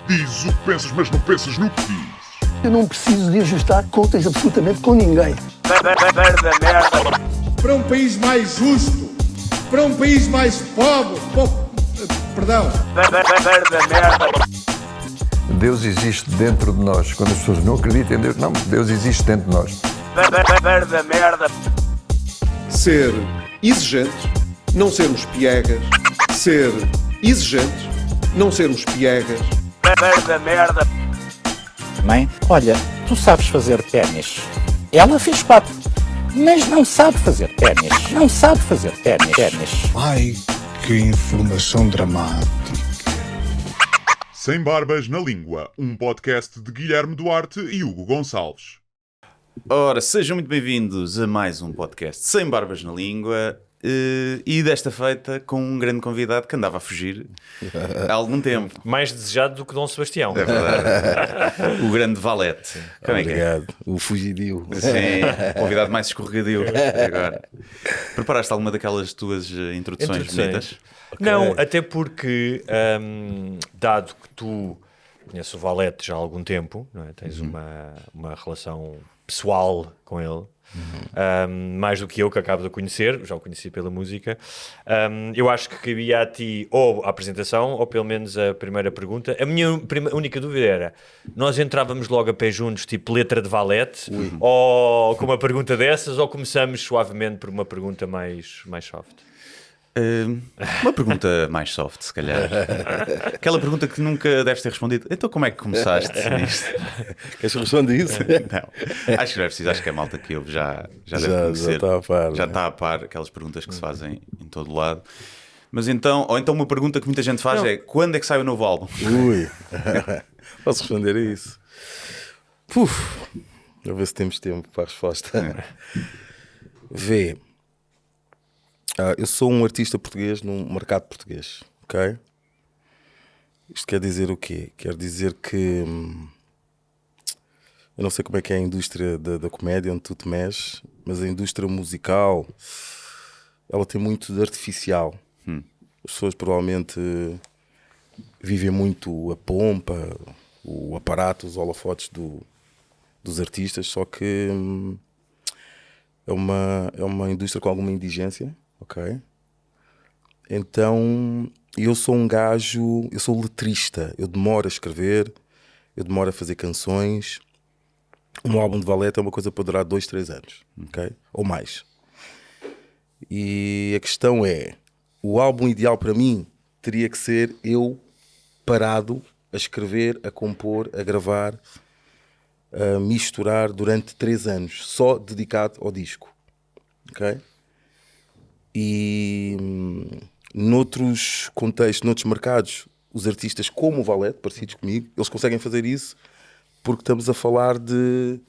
Dizes o que pensas, mas não pensas no que dizes. Eu não preciso de ajustar contas absolutamente com ninguém. Para um país mais justo, para um país mais pobre, perdão. Deus existe dentro de nós. Quando as pessoas não acreditam em Deus, não, Deus existe dentro de nós. Ser exigente, não sermos piegas. Ser exigente, não sermos piegas. Mãe, olha, tu sabes fazer ténis. Ela fez 4, mas não sabe fazer ténis. Não sabe fazer ténis. Ai, que informação dramática. Sem Barbas na Língua, um podcast de Guilherme Duarte e Hugo Gonçalves. Ora, sejam muito bem-vindos a mais um podcast Sem Barbas na Língua e desta feita com um grande convidado que andava a fugir há algum tempo. Mais desejado do que Dom Sebastião. É verdade. O grande Valete. Como Obrigado. É que é? O fugidio. Sim, o convidado mais escorregadio agora. Preparaste alguma daquelas tuas introduções bonitas? Okay. Não, até porque, dado que tu conheces o Valete já há algum tempo, não é? Tens uma relação pessoal com ele, mais do que eu, que acabo de conhecer, já o conheci pela música, eu acho que cabia a ti ou a apresentação, ou pelo menos a primeira pergunta. A minha única dúvida era, nós entrávamos logo a pé juntos, tipo letra de Valete, ou com uma pergunta dessas, ou começamos suavemente por uma pergunta mais soft? Uma pergunta mais soft, se calhar. Aquela pergunta que nunca deves ter respondido. Então como é que começaste nisto? Queres que responda isso? Não, acho que não é preciso. Acho que a malta que ouve já deve conhecer. Já está a par. Já está a par aquelas perguntas que se fazem em todo lado. Mas então, ou então uma pergunta que muita gente faz é: quando é que sai o novo álbum? Ui, posso responder a isso? A ver se temos tempo para a resposta. Vê. Eu sou um artista português no mercado português, ok? Isto quer dizer o quê? Quer dizer que eu não sei como é que é a indústria da comédia onde tu te mexes, mas a indústria musical ela tem muito de artificial. As pessoas provavelmente vivem muito a pompa, o aparato, os holofotes dos artistas, só que é uma indústria com alguma indigência. Ok? Então, eu sou um gajo, eu sou letrista, eu demoro a escrever, eu demoro a fazer canções. Um álbum de Valete é uma coisa para durar 2, 3 anos, ok? Ou mais. E a questão é, o álbum ideal para mim teria que ser eu parado a escrever, a compor, a gravar, a misturar durante 3 anos, só dedicado ao disco, ok? E noutros contextos, noutros mercados, os artistas como o Valete, parecidos comigo, eles conseguem fazer isso porque estamos a falar de...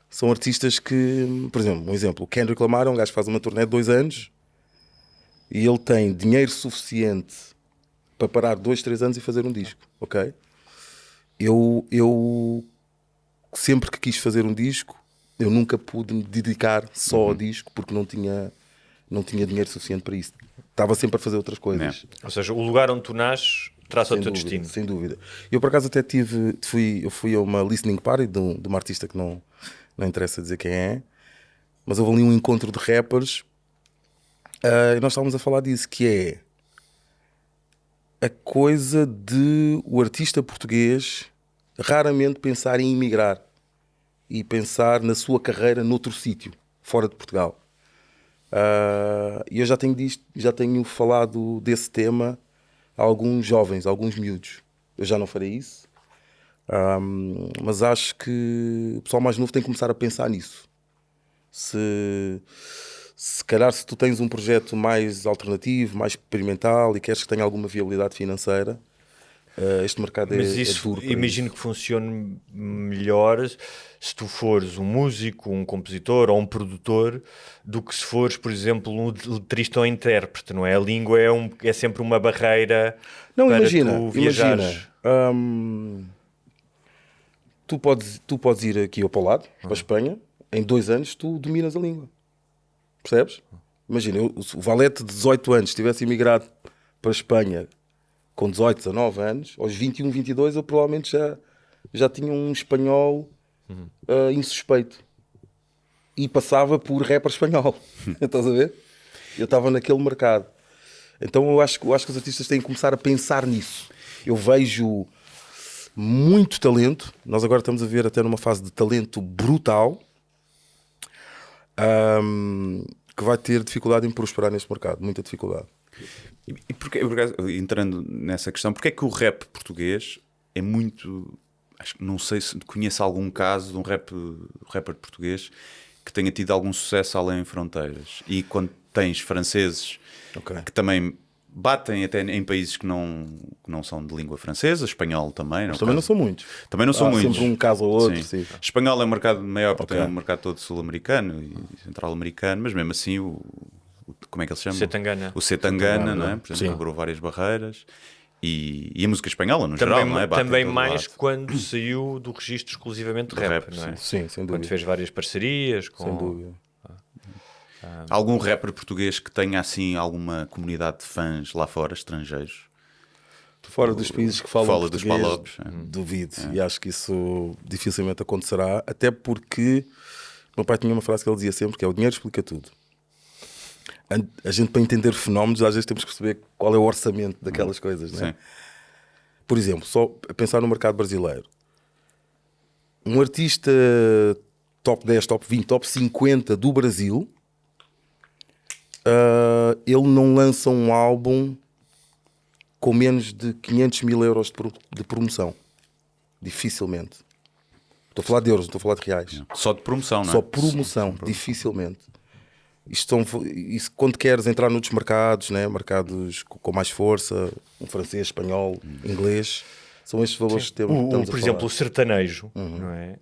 São artistas que, por exemplo, um exemplo, o Kendrick Lamar é um gajo que faz uma turnê de 2 anos e ele tem dinheiro suficiente para parar 2, 3 anos e fazer um disco, ok? Eu sempre que quis fazer um disco, eu nunca pude me dedicar só ao disco porque não tinha dinheiro suficiente para isso. Estava sempre a fazer outras coisas. Ou seja, o lugar onde tu nasces traça o teu destino. Sem dúvida. Eu, por acaso, até fui a uma listening party de uma artista que não interessa dizer quem é, mas houve ali um encontro de rappers e nós estávamos a falar disso, que é a coisa de o artista português raramente pensar em emigrar e pensar na sua carreira noutro sítio, fora de Portugal. E eu já tenho falado desse tema a alguns jovens, a alguns miúdos. Eu já não farei isso, mas acho que o pessoal mais novo tem que começar a pensar nisso. Se calhar se tu tens um projeto mais alternativo, mais experimental e queres que tenha alguma viabilidade financeira, este mercado é duro. Mas imagino que funcione melhor se tu fores um músico, um compositor ou um produtor do que se fores, por exemplo, um letrista ou intérprete, não é? A língua é sempre uma barreira para tu viajares. Tu podes ir aqui ao para o lado, para a Espanha, em 2 anos tu dominas a língua. Percebes? Imagina, o Valete de 18 anos tivesse emigrado para a Espanha com 18, 19 anos, aos 21, 22, eu provavelmente já tinha um espanhol insuspeito. E passava por rapper espanhol. Estás a ver? Eu estava naquele mercado. Então eu acho que os artistas têm que começar a pensar nisso. Eu vejo muito talento. Nós agora estamos a ver até numa fase de talento brutal, que vai ter dificuldade em prosperar neste mercado. Muita dificuldade. E porque, entrando nessa questão, porque é que o rap português é muito... Acho que não sei se conheço algum caso de um rapper português que tenha tido algum sucesso além fronteiras. E quando tens franceses que também batem até em países que não são de língua francesa, espanhol também. Mas também não são muitos. Também não são muitos. Sempre um caso ou outro. Sim. Espanhol é um mercado maior porque tem um mercado todo sul-americano e central-americano, mas mesmo assim como é que ele se chama? O Setangana, não é? Por exemplo, quebrou várias barreiras. E a música espanhola, no geral, não é? Também mais quando saiu do registro exclusivamente de rap, não é? Sim, sem dúvida. Quando fez várias parcerias com... Sem dúvida. Algum rapper português que tenha assim alguma comunidade de fãs lá fora, estrangeiros? Fora dos países que falam Fala dos português, palopes. duvido. E acho que isso dificilmente acontecerá, até porque meu pai tinha uma frase que ele dizia sempre, que é: o dinheiro explica tudo. A gente, para entender fenómenos, às vezes temos que perceber qual é o orçamento daquelas coisas, não é? Sim. Por exemplo, só a pensar no mercado brasileiro, um artista top 10, top 20, top 50 do Brasil, ele não lança um álbum com menos de 500 mil euros de promoção. Dificilmente. Estou a falar de euros, não estou a falar de reais. Só de promoção, não é? Só promoção, dificilmente. Isso, quando queres entrar noutros mercados, né? Mercados com mais força, um francês, espanhol, inglês, são estes valores que estamos a falar. Por exemplo, o sertanejo, não é?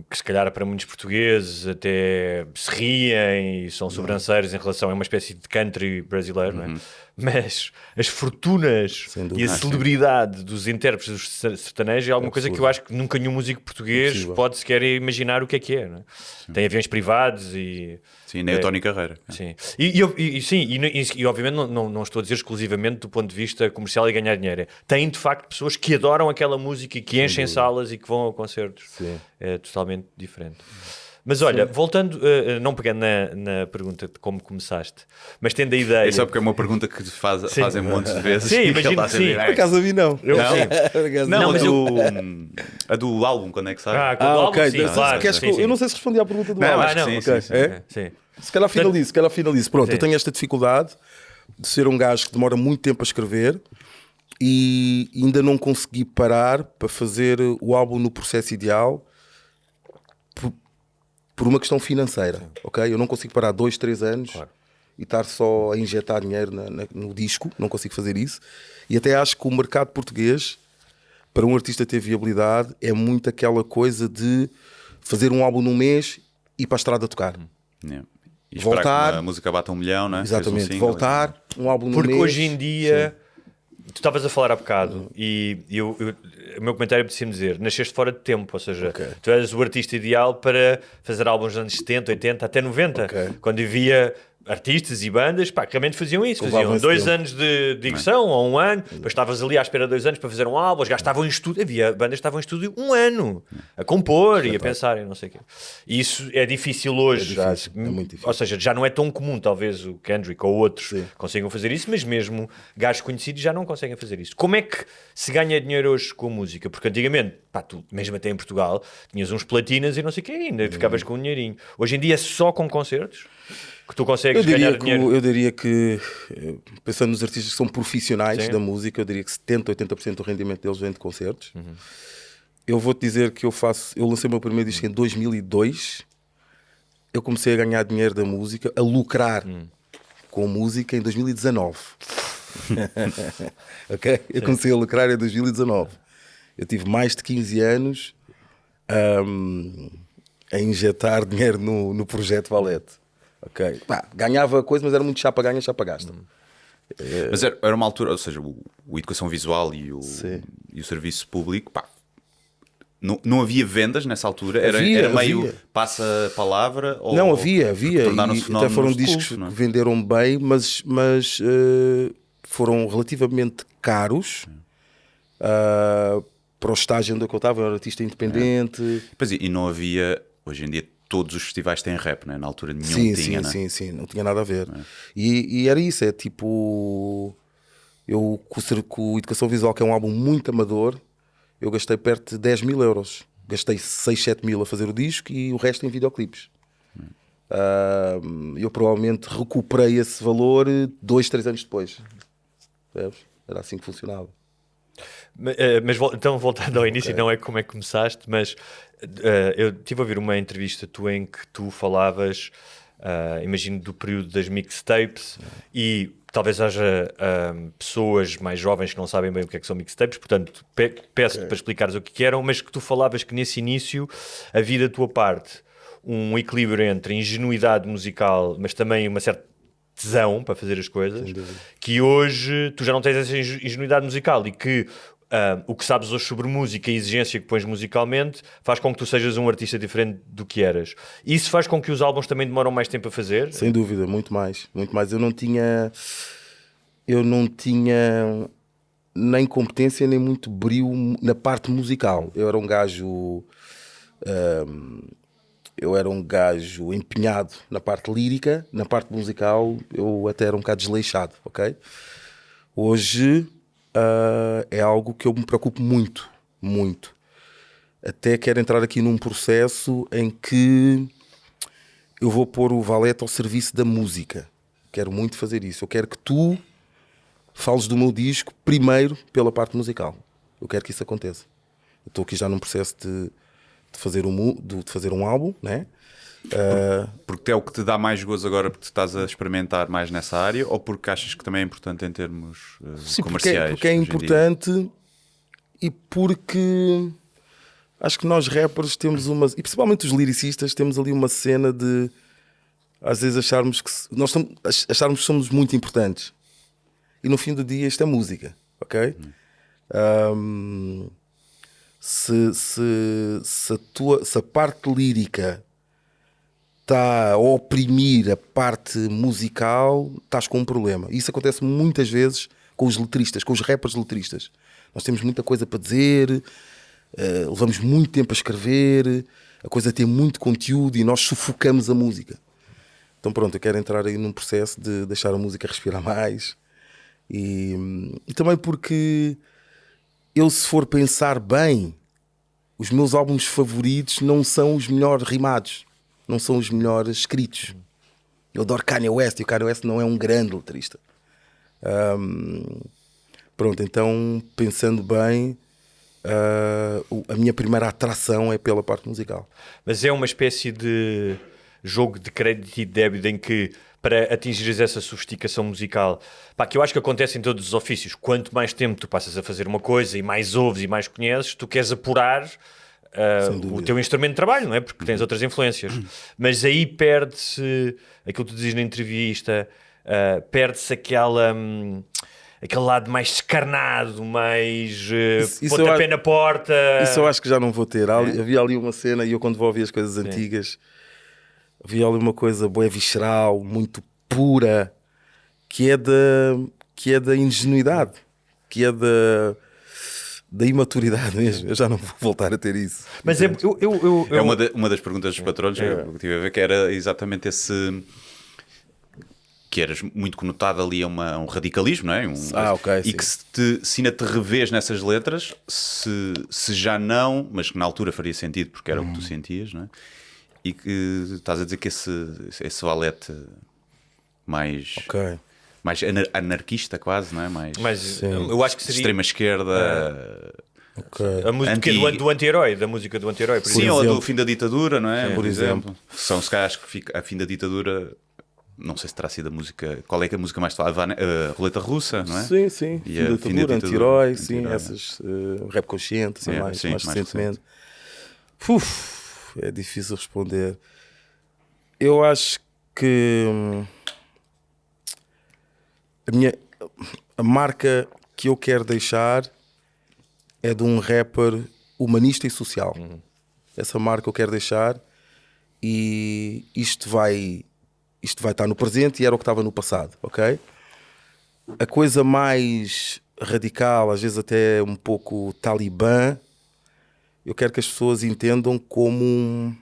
Que se calhar para muitos portugueses até se riem e são sobranceiros em relação a uma espécie de country brasileiro, não é? Mas as fortunas e a celebridade dos intérpretes do sertanejo é alguma coisa que eu acho que nunca nenhum músico português pode sequer imaginar o que é, não é? Tem aviões privados e... Sim, nem o Tony Carreira. Sim, e obviamente não estou a dizer exclusivamente do ponto de vista comercial e ganhar dinheiro. Tem de facto pessoas que adoram aquela música e que enchem salas e que vão a concertos. Sim. É totalmente diferente. Mas olha, voltando, não pegando na pergunta de como começaste, mas tendo a ideia... É só porque é uma pergunta que fazem montes de vezes. Sim, imagino que sim. Por acaso a mim não. A do álbum, quando é que sai? Quando o álbum, sim, claro. Eu não sei se respondi à pergunta do álbum. Acho que sim. Se calhar finalizo. Pronto, eu tenho esta dificuldade de ser um gajo que demora muito tempo a escrever e ainda não consegui parar para fazer o álbum no processo ideal por uma questão financeira, ok? Eu não consigo parar 2, 3 anos e estar só a injetar dinheiro no disco, não consigo fazer isso. E até acho que o mercado português, para um artista ter viabilidade, é muito aquela coisa de fazer um álbum num mês e ir para a estrada a tocar. E voltar, que a música bata 1 milhão, não é? Exatamente, voltar, um álbum no mês. Porque hoje em dia... Tu estavas a falar há bocado e o meu comentário precisa dizer: nasceste fora de tempo, ou seja, tu eras o artista ideal para fazer álbuns dos anos 70, 80, até 90, quando havia artistas e bandas, pá, que realmente faziam isso, faziam 2 anos de digressão ou 1 ano, depois estavas ali à espera de 2 anos para fazer um álbum, os gajos estavam em estúdio, havia bandas que estavam em estúdio 1 ano a compor e a pensar e não sei o quê. E isso é difícil hoje, é muito difícil. Ou seja, já não é tão comum, talvez o Kendrick ou outros consigam fazer isso, mas mesmo gajos conhecidos já não conseguem fazer isso. Como é que se ganha dinheiro hoje com música? Porque antigamente, pá, tu mesmo até em Portugal tinhas uns platinas e não sei o quê, ainda ficavas com um dinheirinho. Hoje em dia é só com concertos que tu consegues ganhar dinheiro. Eu diria que, pensando nos artistas que são profissionais da música, eu diria que 70%, 80% do rendimento deles vem de concertos. Eu vou-te dizer que eu lancei o meu primeiro disco em 2002. Eu comecei a ganhar dinheiro da música, a lucrar com música em 2019. Ok? Eu comecei a lucrar em 2019. Eu tive mais de 15 anos a injetar dinheiro no projeto Valete. Okay. Ganhava coisa, mas era muito chapa ganha, chapa gasta. Mas era uma altura, ou seja, o educação visual e o serviço público, pá, não havia vendas nessa altura? Era meio passa a palavra? Ou não, havia. E até foram discos que venderam bem, mas foram relativamente caros para o estágio onde eu estava, eu era artista independente. Pois, e não havia, hoje em dia todos os festivais têm rap, né? Na altura nenhum Sim, tinha, sim, né? sim, não tinha nada a ver. E era isso, é tipo, eu com o Educação Visual, que é um álbum muito amador, eu gastei perto de 10 mil euros. Gastei 6, 7 mil a fazer o disco e o resto em videoclipes. Eu provavelmente recuperei esse valor 2, 3 anos depois. Percebes? Era assim que funcionava. Então, voltando ao início, não é como é que começaste, mas eu estive a ouvir uma entrevista tua em que tu falavas, imagino, do período das mixtapes e talvez haja pessoas mais jovens que não sabem bem o que é que são mixtapes, portanto peço-te para explicares o que eram, mas que tu falavas que nesse início havia da tua parte um equilíbrio entre ingenuidade musical, mas também uma certa tesão para fazer as coisas, que hoje tu já não tens essa ingenuidade musical e que o que sabes hoje sobre música e a exigência que pões musicalmente faz com que tu sejas um artista diferente do que eras. Isso faz com que os álbuns também demoram mais tempo a fazer? Sem dúvida, muito mais. Muito mais. Eu não tinha nem competência nem muito brio na parte musical. Eu era um gajo empenhado na parte lírica, na parte musical eu até era um bocado desleixado, ok? Hoje é algo que eu me preocupo muito, muito. Até quero entrar aqui num processo em que eu vou pôr o Valete ao serviço da música. Quero muito fazer isso. Eu quero que tu fales do meu disco primeiro pela parte musical. Eu quero que isso aconteça. Eu estou aqui já num processo de fazer um álbum, né? Porque é o que te dá mais gozo agora porque estás a experimentar mais nessa área, ou porque achas que também é importante em termos comerciais? Porque é importante e porque acho que nós rappers temos e principalmente os lyricistas, temos ali uma cena de às vezes acharmos que somos muito importantes e no fim do dia isto é música, ok? Se a parte lírica está a oprimir a parte musical, estás com um problema. Isso acontece muitas vezes com os letristas, com os rappers letristas. Nós temos muita coisa para dizer, levamos muito tempo a escrever, a coisa tem muito conteúdo e nós sufocamos a música. Então pronto, eu quero entrar aí num processo de deixar a música respirar mais e também porque eu, se for pensar bem, os meus álbuns favoritos não são os melhores rimados, não são os melhores escritos. Eu adoro Kanye West e o Kanye West não é um grande letrista. Pronto, então pensando bem, a minha primeira atração é pela parte musical. Mas é uma espécie de jogo de crédito e débito em que, para atingires essa sofisticação musical, que eu acho que acontece em todos os ofícios, quanto mais tempo tu passas a fazer uma coisa e mais ouves e mais conheces, tu queres apurar o teu instrumento de trabalho, não é? Porque tens outras influências. Mas aí perde-se aquilo que tu dizes na entrevista, perde-se aquele lado mais descarnado, mais pontapé na porta. Isso eu acho que já não vou ter. Havia ali uma cena, e eu quando vou ouvir as coisas antigas, havia ali uma coisa bué visceral, muito pura, que é da ingenuidade, que é da imaturidade mesmo. Eu já não vou voltar a ter isso. Mas é uma das perguntas dos patrões que eu tive a ver, que era exatamente esse... que eras muito conotado ali a um radicalismo, não é? Ok, e que se ainda te revês nessas letras, se já não, mas que na altura faria sentido porque era o que tu sentias, não é? E que estás a dizer que esse Valete mais anarquista quase, não é? Mais eu acho que seria extrema esquerda, a música do anti-herói, da música do anti-herói, por sim, exemplo. ou do fim da ditadura, não é? Por exemplo. São se calhar, acho que a fim da ditadura, não sei se terá sido a música, qual é que a música mais falada? A Roleta Russa, não é? Sim, sim. E Fim da ditadura, anti-herói, sim, essas rap consciente, assim, mais recentemente. É difícil responder. Eu acho que a marca que eu quero deixar é de um rapper humanista e social. Essa marca eu quero deixar, e isto vai estar no presente e era o que estava no passado, ok? A coisa mais radical, às vezes até um pouco talibã, eu quero que as pessoas entendam como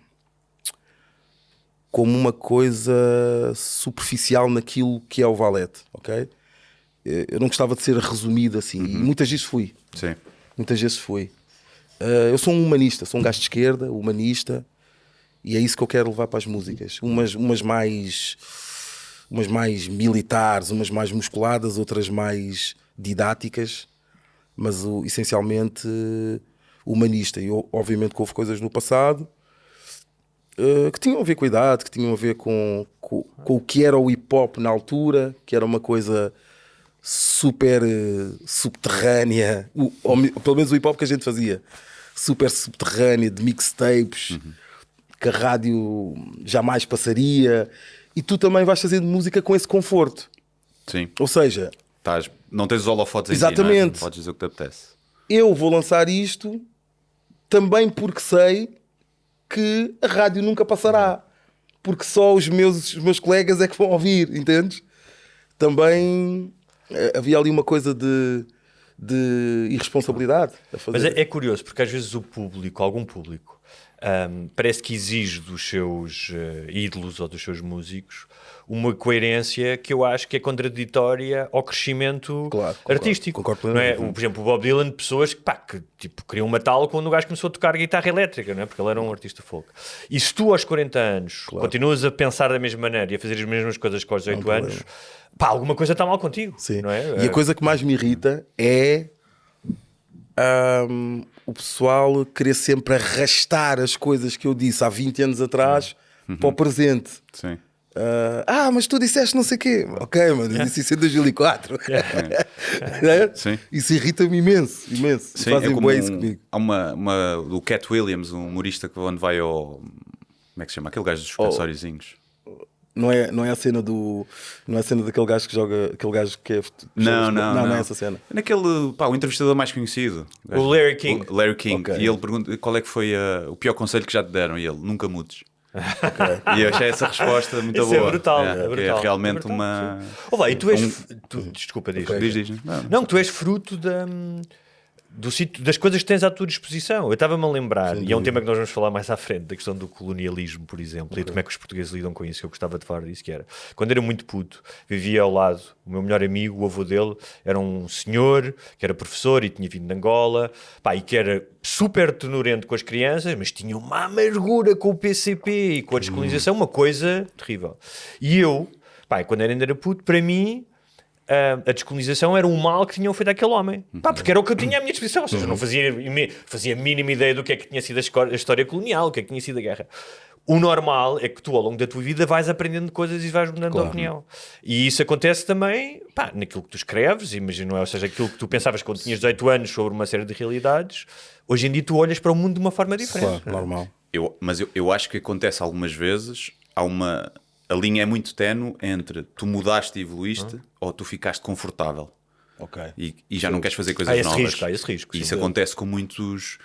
uma coisa superficial naquilo que é o Valete, ok? Eu não gostava de ser resumido assim, e muitas vezes fui. Sim. Muitas vezes fui. Eu sou um humanista, sou um gajo de esquerda, humanista, e é isso que eu quero levar para as músicas. Umas mais militares, umas mais musculadas, outras mais didáticas, mas essencialmente humanista. E obviamente que houve coisas no passado que tinham a ver com a idade, que tinham a ver com o que era o hip-hop na altura, que era uma coisa super subterrânea, ou pelo menos o hip-hop que a gente fazia, super subterrânea, de mixtapes, que a rádio jamais passaria, e tu também vais fazendo música com esse conforto. Sim. Ou seja, não tens os holofotes em exatamente. ti, não é? Podes dizer o que te apetece. Eu vou lançar isto também porque sei que a rádio nunca passará, porque só os meus colegas é que vão ouvir, entendes? Também havia ali uma coisa de irresponsabilidade a fazer. Mas é curioso, porque às vezes algum público, parece que exige dos seus ídolos ou dos seus músicos uma coerência que eu acho que é contraditória ao crescimento artístico. Concordo não é? plenamente. Por exemplo, o Bob Dylan, pessoas que tipo, queriam matá-lo quando o gajo começou a tocar guitarra elétrica, não é? Porque ele era um artista folk. E se tu aos 40 anos continuas a pensar da mesma maneira e a fazer as mesmas coisas que aos 18 anos, alguma coisa está mal contigo. Sim. Não é? E a coisa que mais me irrita é o pessoal querer sempre arrastar as coisas que eu disse há 20 anos atrás para o presente. Sim. Mas tu disseste não sei o quê. Ok, mano, eu disse isso em 2004. Sim. Isso irrita-me imenso. Sim, Fazem como bué isso comigo. há uma do Cat Williams, um humorista que onde vai ao... Como é que se chama? Aquele gajo dos suspensóriozinhos. Não é a cena não é a cena daquele gajo que joga, aquele gajo que é não é essa cena. Naquele, o entrevistador mais conhecido, O Larry King. O Larry King. Okay. E ele pergunta qual é que foi o pior conselho que já te deram, e ele: nunca mudes. E eu achei essa resposta muito Isso boa. é brutal, é brutal. É realmente É brutal, uma... Olá, e tu és... Desculpa, diz. Diz. Não, tu és fruto do sítio, das coisas que tens à tua disposição. Eu estava-me a lembrar, e é um tema que nós vamos falar mais à frente, da questão do colonialismo, por exemplo, e de como é que os portugueses lidam com isso, que eu gostava de falar disso, que era, quando era muito puto, vivia ao lado, o meu melhor amigo, o avô dele, era um senhor, que era professor e tinha vindo de Angola, e que era super tenurento com as crianças, mas tinha uma amargura com o PCP e com a descolonização, uma coisa terrível. E eu, quando ainda era puto, para mim, a descolonização era um mal que tinham feito àquele homem. Porque era o que eu tinha à minha disposição. Ou seja, eu não fazia a mínima ideia do que é que tinha sido a história colonial, o que é que tinha sido a guerra. O normal é que tu, ao longo da tua vida, vais aprendendo coisas e vais mudando de opinião. E isso acontece também naquilo que tu escreves, imagino, ou seja, aquilo que tu pensavas quando tinhas 18 anos sobre uma série de realidades, hoje em dia tu olhas para o mundo de uma forma diferente. Claro, normal. Mas eu acho que acontece algumas vezes, a linha é muito ténue entre tu mudaste e evoluíste ou tu ficaste confortável. Okay. E já não queres fazer coisas novas. Há esse risco. E isso acontece com muitos,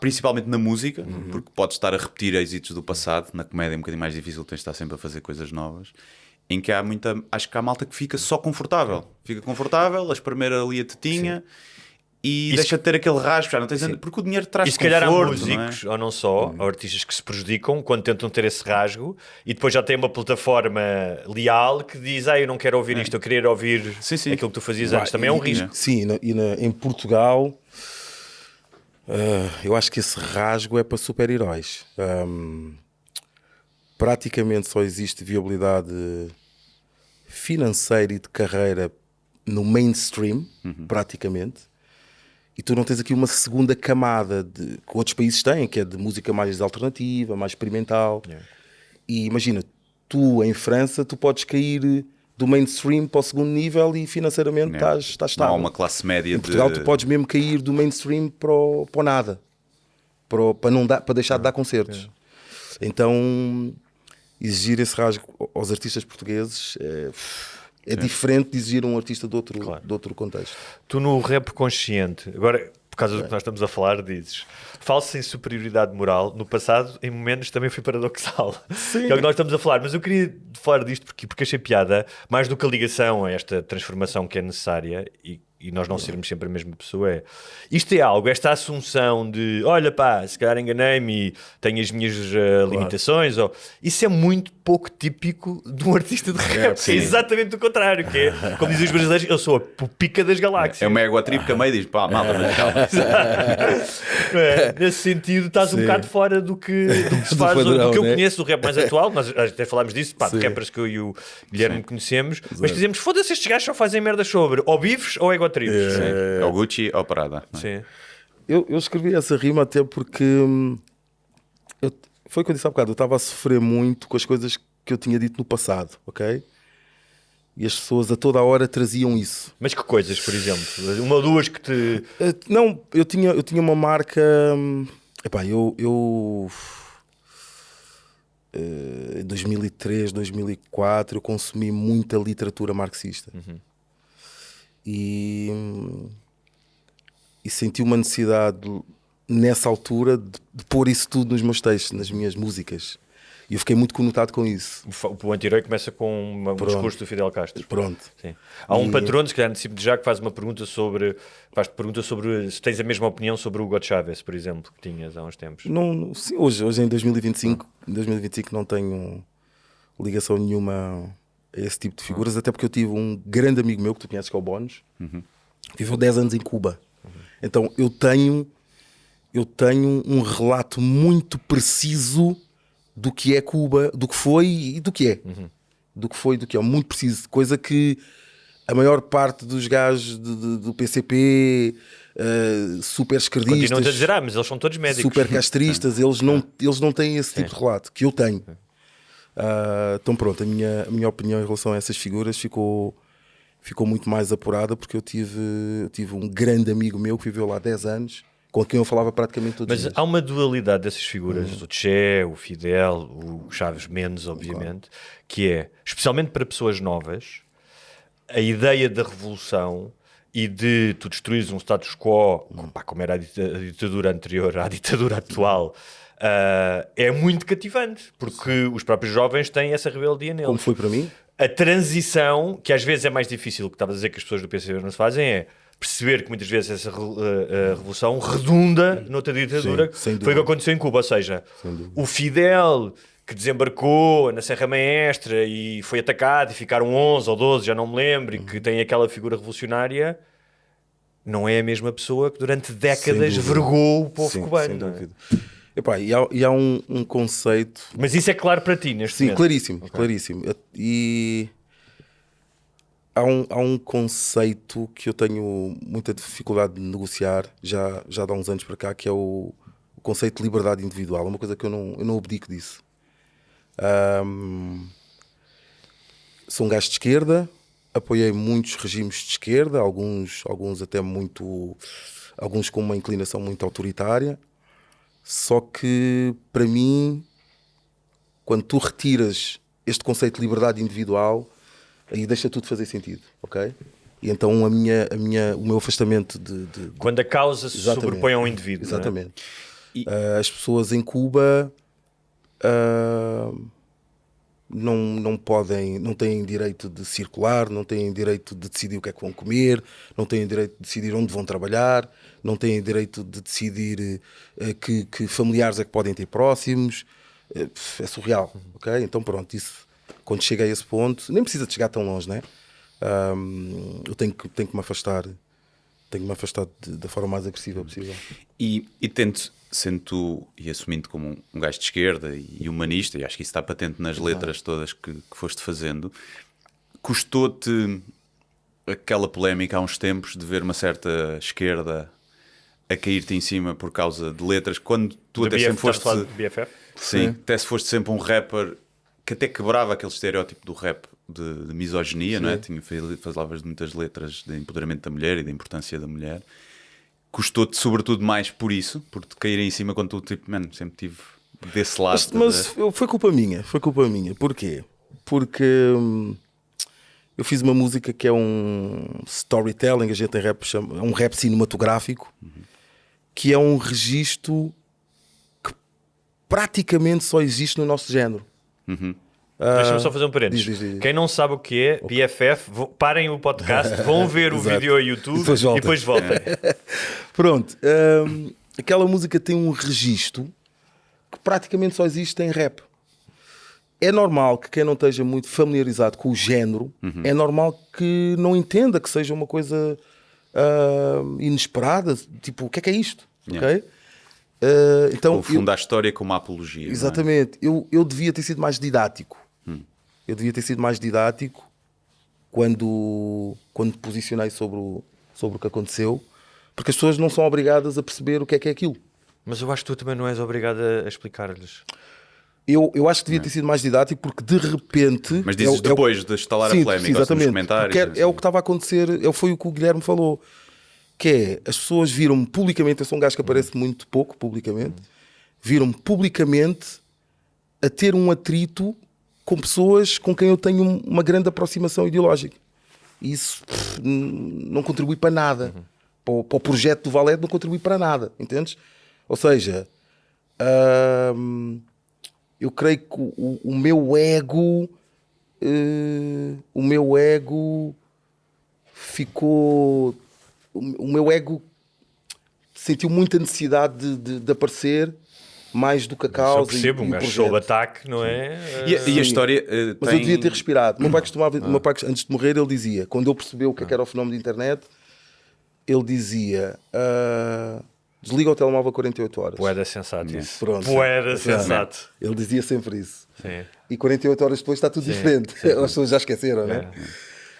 principalmente na música, porque podes estar a repetir êxitos do passado. Na comédia é um bocadinho mais difícil, tens de estar sempre a fazer coisas novas. Em que acho que há malta que fica só confortável. Fica confortável, a espremer ali a tetinha. E deixa de ter aquele rasgo, já não tens porque o dinheiro traz e se calhar conforto, há músicos, ou não só, há artistas que se prejudicam quando tentam ter esse rasgo e depois já tem uma plataforma leal que diz, eu não quero ouvir isto, eu queria ouvir aquilo que tu fazias antes. Também é um risco. Sim, em Portugal eu acho que esse rasgo é para super-heróis. Praticamente só existe viabilidade financeira e de carreira no mainstream, praticamente. E tu não tens aqui uma segunda camada que outros países têm, que é de música mais alternativa, mais experimental. E imagina, tu em França, tu podes cair do mainstream para o segundo nível e financeiramente estás estável. Não há uma classe média em Portugal tu podes mesmo cair do mainstream para o nada. Para deixar de dar concertos. Então, exigir esse rasgo aos artistas portugueses é diferente de exigir um artista de outro contexto. Tu no rap consciente, agora por causa do que nós estamos a falar, dizes falo-se em superioridade moral, no passado em momentos também foi paradoxal. Sim. Que é o que nós estamos a falar, mas eu queria falar disto porque achei piada, mais do que a ligação a esta transformação que é necessária e e nós não sermos sempre a mesma pessoa isto é algo, esta assunção de olha pá, se calhar enganei-me e tenho as minhas limitações, isso é muito pouco típico de um artista de rap, é exatamente o contrário, que é, como dizem os brasileiros, eu sou a pica das galáxias. É uma ego trip que a meio diz, pá, malta, mas calma. Nesse sentido estás um bocado fora do que se faz, padrão, do que eu né? conheço do rap mais atual, nós até falámos disso, pá, de rappers que eu e o Guilherme conhecemos, mas dizemos, foda-se, estes gajos só fazem merdas sobre ou bifes ou ego trips. Ou Gucci ou Prada. Sim. Eu escrevi essa rima até porque foi o que eu disse há bocado, eu estava a sofrer muito com as coisas que eu tinha dito no passado, ok? E as pessoas a toda a hora traziam isso. Mas que coisas, por exemplo? Uma ou duas que te... Não, eu tinha uma marca... Epá, em 2003, 2004 eu consumi muita literatura marxista. E senti uma necessidade nessa altura de pôr isso tudo nos meus textos, nas minhas músicas. E eu fiquei muito conotado com isso. O anti-herói começa com um discurso do Fidel Castro. Pronto. Sim. Há um patrono, se calhar antecipo de já, que faz uma pergunta faz-te pergunta sobre se tens a mesma opinião sobre o Hugo Chávez, por exemplo, que tinhas há uns tempos. Não, sim, hoje em 2025 não tenho ligação nenhuma a esse tipo de figuras, até porque eu tive um grande amigo meu, que tu conheces, que é o Bones, viveu 10 anos em Cuba. Então eu tenho um relato muito preciso do que é Cuba, do que foi e do que é. Do que foi e do que é. Muito preciso. Coisa que a maior parte dos gajos do PCP, super esquerdistas... Continuam a dizer, mas eles são todos médicos. Super castristas, eles não têm esse tipo de relato, que eu tenho. Então pronto, a minha opinião em relação a essas figuras ficou muito mais apurada, porque eu tive um grande amigo meu que viveu lá 10 anos, com quem eu falava praticamente todos os dias. Mas há uma dualidade dessas figuras, o Che, o Fidel, o Chaves menos, obviamente, que é, especialmente para pessoas novas, a ideia da revolução e de tu destruires um status quo, como era a ditadura anterior à ditadura atual, é muito cativante, porque os próprios jovens têm essa rebeldia neles. Como foi para mim? A transição, que às vezes é mais difícil, que estava a dizer que as pessoas do PCB não se fazem, é perceber que muitas vezes essa revolução redunda noutra ditadura. Sim, foi o que aconteceu em Cuba, ou seja, o Fidel que desembarcou na Serra Maestra e foi atacado e ficaram 11 ou 12, já não me lembro, e que tem aquela figura revolucionária, não é a mesma pessoa que durante décadas vergou o povo cubano. Sem dúvida. Epá, e há um conceito... Mas isso é claro para ti neste momento? Sim, claríssimo, claríssimo. E há um conceito que eu tenho muita dificuldade de negociar, já há uns anos para cá, que é o conceito de liberdade individual. É uma coisa que eu não abdico disso. Sou um gajo de esquerda, apoiei muitos regimes de esquerda, alguns até muito... Alguns com uma inclinação muito autoritária. Só que, para mim, quando tu retiras este conceito de liberdade individual, aí deixa tudo fazer sentido, ok? E então o meu afastamento de... Quando a causa se sobrepõe ao indivíduo. Exatamente. Não é? As pessoas em Cuba não têm direito de circular, não têm direito de decidir o que é que vão comer, não têm direito de decidir onde vão trabalhar, não têm direito de decidir que familiares é que podem ter próximos. É surreal, ok? Então pronto, isso, quando chega a esse ponto, nem precisa de chegar tão longe, né? Eu tenho que me afastar da forma mais agressiva possível. E tento, sendo tu e assumindo como um gajo de esquerda e humanista, e acho que isso está patente nas letras todas que foste fazendo, custou-te aquela polémica há uns tempos de ver uma certa esquerda a cair-te em cima por causa de letras, quando tu até sempre foste... BFF? Sim, até se foste sempre um rapper que até quebrava aquele estereótipo do rap de misoginia, não é? Falavas de muitas letras de empoderamento da mulher e da importância da mulher. Custou-te sobretudo mais por isso, por te cair em cima quando tu, tipo, mano, sempre estive desse lado. Mas foi culpa minha. Porquê? Porque eu fiz uma música que é um storytelling, a gente em rap chama, é um rap cinematográfico, que é um registro que praticamente só existe no nosso género. Deixa-me só fazer um parênteses. Diz. Quem não sabe o que é BFF, parem o podcast, vão ver o vídeo ao YouTube e depois voltem. Pronto. Aquela música tem um registro que praticamente só existe em rap. É normal que quem não esteja muito familiarizado com o género, é normal que não entenda que seja uma coisa inesperada. Tipo, o que é isto? Yeah. Ok? Então, Confunda a história com uma apologia. exatamente. Eu devia ter sido mais didático. Eu devia ter sido mais didático quando me posicionei sobre o que aconteceu, porque as pessoas não são obrigadas a perceber o que é aquilo. Mas eu acho que tu também não és obrigado a explicar-lhes. Eu acho que devia ter sido mais didático, porque de repente... Mas dizes depois de instalar a polémica, exatamente, nos comentários. porque é o que estava a acontecer, foi o que o Guilherme falou, que é, as pessoas viram-me publicamente, eu sou um gajo que aparece muito pouco publicamente, viram-me publicamente a ter um atrito com pessoas com quem eu tenho uma grande aproximação ideológica. E isso não contribui para nada. Para o projeto do Valete não contribui para nada, entendes? Ou seja, eu creio que o meu ego ficou... O meu ego sentiu muita necessidade de aparecer mais do que a causa. Eu percebo, um gajo sob ataque, não é? E a história mas eu devia ter respirado. O meu pai, antes de morrer, ele dizia, quando ele percebeu o que era o fenómeno de internet, ele dizia... desliga o telemóvel 48 horas. Poeda sensato isso. Pronto. Poeda sensato. Ele dizia sempre isso. Sim. E 48 horas depois está tudo diferente. As pessoas já esqueceram, não é?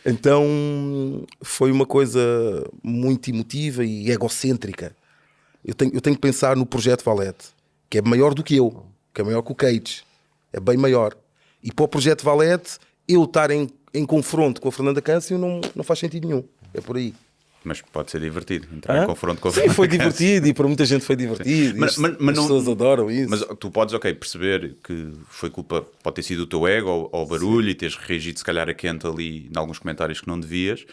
Então foi uma coisa muito emotiva e egocêntrica. Eu tenho que pensar no projeto Valete, que é maior do que eu, que é maior que o Cage. É bem maior. E para o projeto Valete, eu estar em confronto com a Fernanda Câncio não faz sentido nenhum. É por aí. Mas pode ser divertido entrar em confronto com a Sim, foi divertido, e para muita gente foi divertido. Mas as pessoas adoram isso. Mas tu podes, perceber que foi culpa, pode ter sido o teu ego ou o barulho, e teres reagido se calhar a quente ali em alguns comentários que não devias.